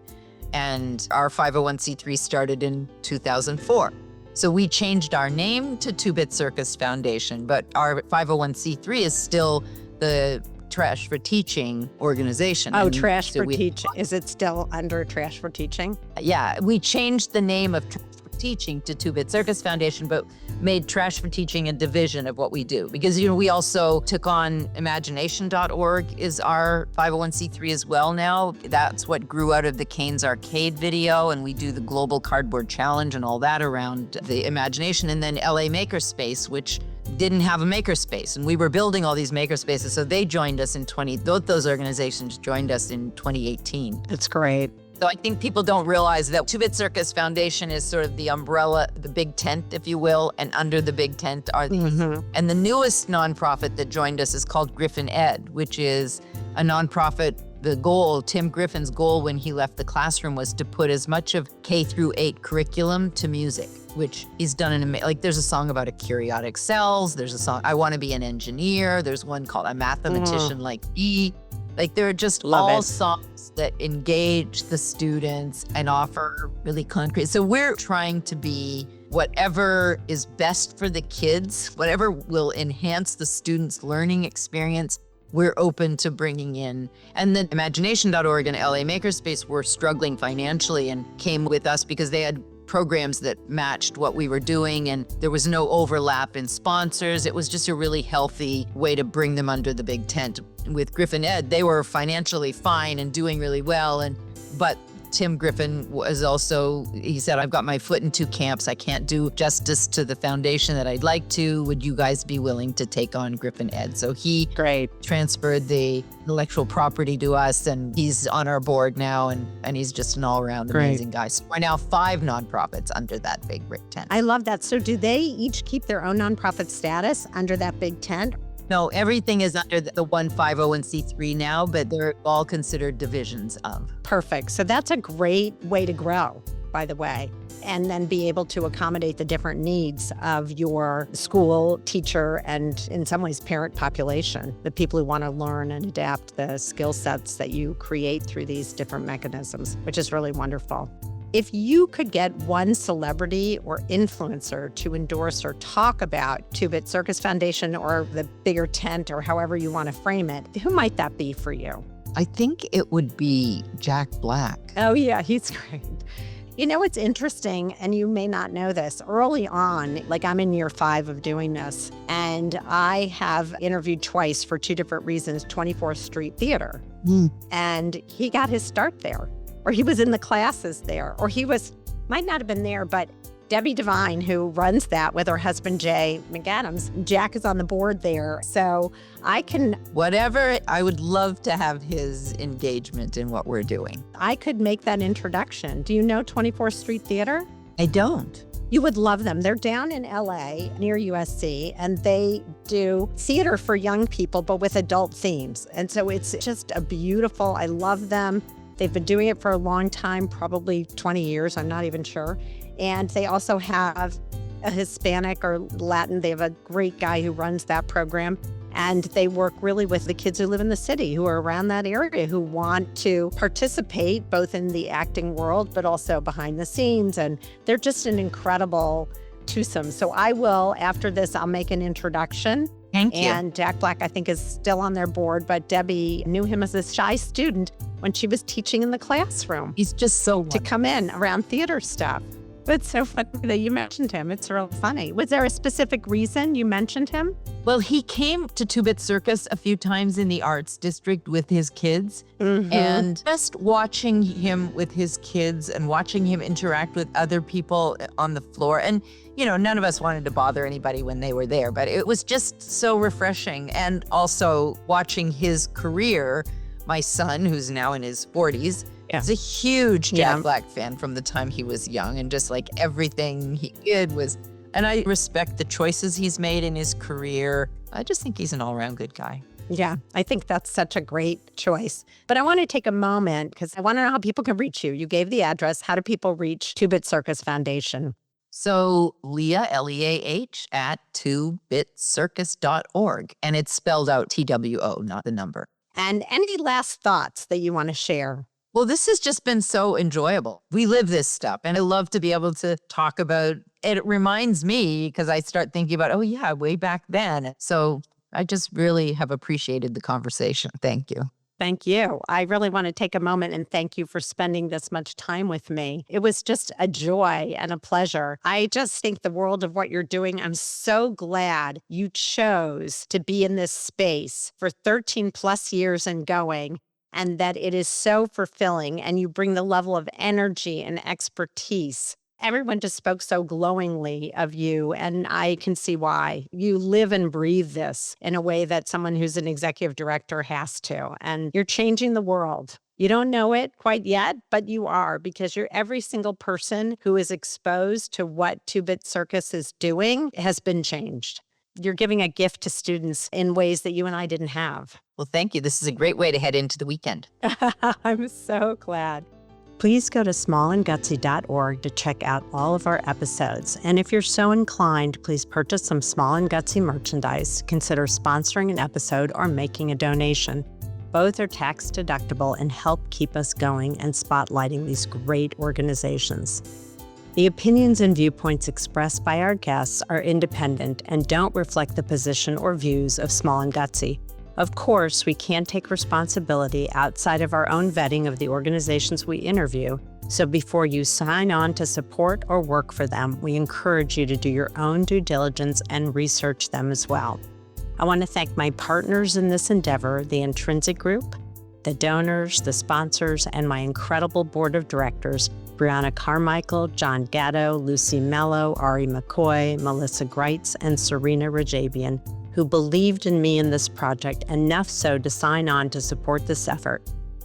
and our 501c3 started in 2004. So we changed our name to Two-Bit Circus Foundation, but our 501c3 is still the Trash for Teaching organization. Oh, Trash for Teaching. Is it still under Trash for Teaching? Yeah, we changed the name of Trash for Teaching to Two-Bit Circus Foundation, but made Trash for Teaching a division of what we do. Because, we also took on imagination.org is our 501c3 as well now. That's what grew out of the Canes Arcade video, and we do the Global Cardboard Challenge and all that around the imagination. And then LA Makerspace, which didn't have a makerspace, and we were building all these makerspaces. So they joined us both those organizations joined us in 2018. That's great. So I think people don't realize that Two-Bit Circus Foundation is sort of the umbrella, the big tent, if you will, and under the big tent are these. And the newest nonprofit that joined us is called Griffin Ed, which is a nonprofit. The goal, Tim Griffin's goal when he left the classroom, was to put as much of K through 8 curriculum to music, which he's done there's a song about achoriotic cells. There's a song, I Want to Be an Engineer. There's one called A Mathematician Like Me. Like there are just songs that engage the students and offer really concrete. So we're trying to be whatever is best for the kids, whatever will enhance the students' learning experience. We're open to bringing in. And then imagination.org and LA Makerspace were struggling financially and came with us because they had programs that matched what we were doing, and there was no overlap in sponsors. It was just a really healthy way to bring them under the big tent. With Griffin Ed, they were financially fine and doing really well, but Tim Griffin was also, he said, I've got my foot in 2 camps. I can't do justice to the foundation that I'd like to. Would you guys be willing to take on Griffin Ed? So he transferred the intellectual property to us, and he's on our board now, and he's just an all-around amazing guy. So we're now 5 nonprofits under that big tent. I love that. So do they each keep their own nonprofit status under that big tent? No, everything is under the one 501c3 now, but they're all considered divisions of. Perfect. So that's a great way to grow, by the way, and then be able to accommodate the different needs of your school, teacher, and in some ways parent population, the people who want to learn and adapt the skill sets that you create through these different mechanisms, which is really wonderful. If you could get one celebrity or influencer to endorse or talk about Two-Bit Circus Foundation or the bigger tent or however you want to frame it, who might that be for you? I think it would be Jack Black. Oh, yeah, he's great. You know, it's interesting, and you may not know this. Early on, like I'm in year 5 of doing this, and I have interviewed twice for 2 different reasons, 24th Street Theater. And he got his start there, or he was in the classes there, or might not have been there, but Debbie Devine, who runs that with her husband, Jay McAdams, Jack is on the board there. So I would love to have his engagement in what we're doing. I could make that introduction. Do you know 24th Street Theater? I don't. You would love them. They're down in LA near USC, and they do theater for young people, but with adult themes. And so it's just I love them. They've been doing it for a long time, probably 20 years, I'm not even sure. And they also have a Hispanic or Latin. They have a great guy who runs that program. And they work really with the kids who live in the city, who are around that area, who want to participate both in the acting world, but also behind the scenes. And they're just an incredible twosome. So I will, after this, I'll make an introduction. Thank you. And Jack Black, I think, is still on their board, but Debbie knew him as a shy student when she was teaching in the classroom. He's just so wonderful. To come in around theater stuff. It's so funny that you mentioned him. It's real funny. Was there a specific reason you mentioned him? Well, he came to Two-Bit Circus a few times in the Arts District with his kids. And just watching him with his kids and watching him interact with other people on the floor. And, you know, none of us wanted to bother anybody when they were there, but it was just so refreshing. And also watching his career, my son, who's now in his 40s, is a huge Jack Black fan from the time he was young, and just like everything he did was, and I respect the choices he's made in his career. I just think he's an all-around good guy. Yeah, I think that's such a great choice. But I want to take a moment because I want to know how people can reach you. You gave the address. How do people reach Two-Bit Circus Foundation? So Leah, Leah, at twobitcircus.org. And it's spelled out TWO, not the number. And any last thoughts that you want to share? Well, this has just been so enjoyable. We live this stuff, and I love to be able to talk about it. It reminds me, because I start thinking about, oh yeah, way back then. So I just really have appreciated the conversation. Thank you. Thank you. I really want to take a moment and thank you for spending this much time with me. It was just a joy and a pleasure. I just think the world of what you're doing. I'm so glad you chose to be in this space for 13 plus years and going, and that it is so fulfilling, and you bring the level of energy and expertise. Everyone just spoke so glowingly of you, and I can see why. You live and breathe this in a way that someone who's an executive director has to, and you're changing the world. You don't know it quite yet, but you are, because you're every single person who is exposed to what Two-Bit Circus is doing has been changed. You're giving a gift to students in ways that you and I didn't have. Well, thank you. This is a great way to head into the weekend. I'm so glad. Please go to smallandgutsy.org to check out all of our episodes. And if you're so inclined, please purchase some Small and Gutsy merchandise, consider sponsoring an episode, or making a donation. Both are tax deductible and help keep us going and spotlighting these great organizations. The opinions and viewpoints expressed by our guests are independent and don't reflect the position or views of Small and Gutsy. Of course, we can't take responsibility outside of our own vetting of the organizations we interview, so before you sign on to support or work for them, we encourage you to do your own due diligence and research them as well. I want to thank my partners in this endeavor, the Intrinsic Group, the donors, the sponsors, and my incredible board of directors, Brianna Carmichael, John Gatto, Lucy Mello, Ari McCoy, Melissa Greitz, and Serena Rajabian, who believed in me in this project enough so to sign on to support this effort,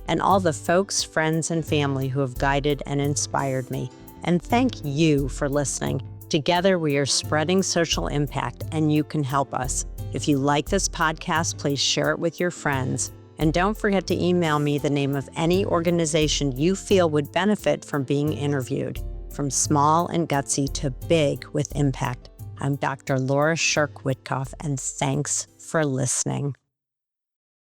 and all the folks, friends, and family who have guided and inspired me. And thank you for listening. Together, we are spreading social impact, and you can help us. If you like this podcast, please share it with your friends. And don't forget to email me the name of any organization you feel would benefit from being interviewed, from small and gutsy to big with impact. I'm Dr. Laura Scherck Wittcoff, and thanks for listening.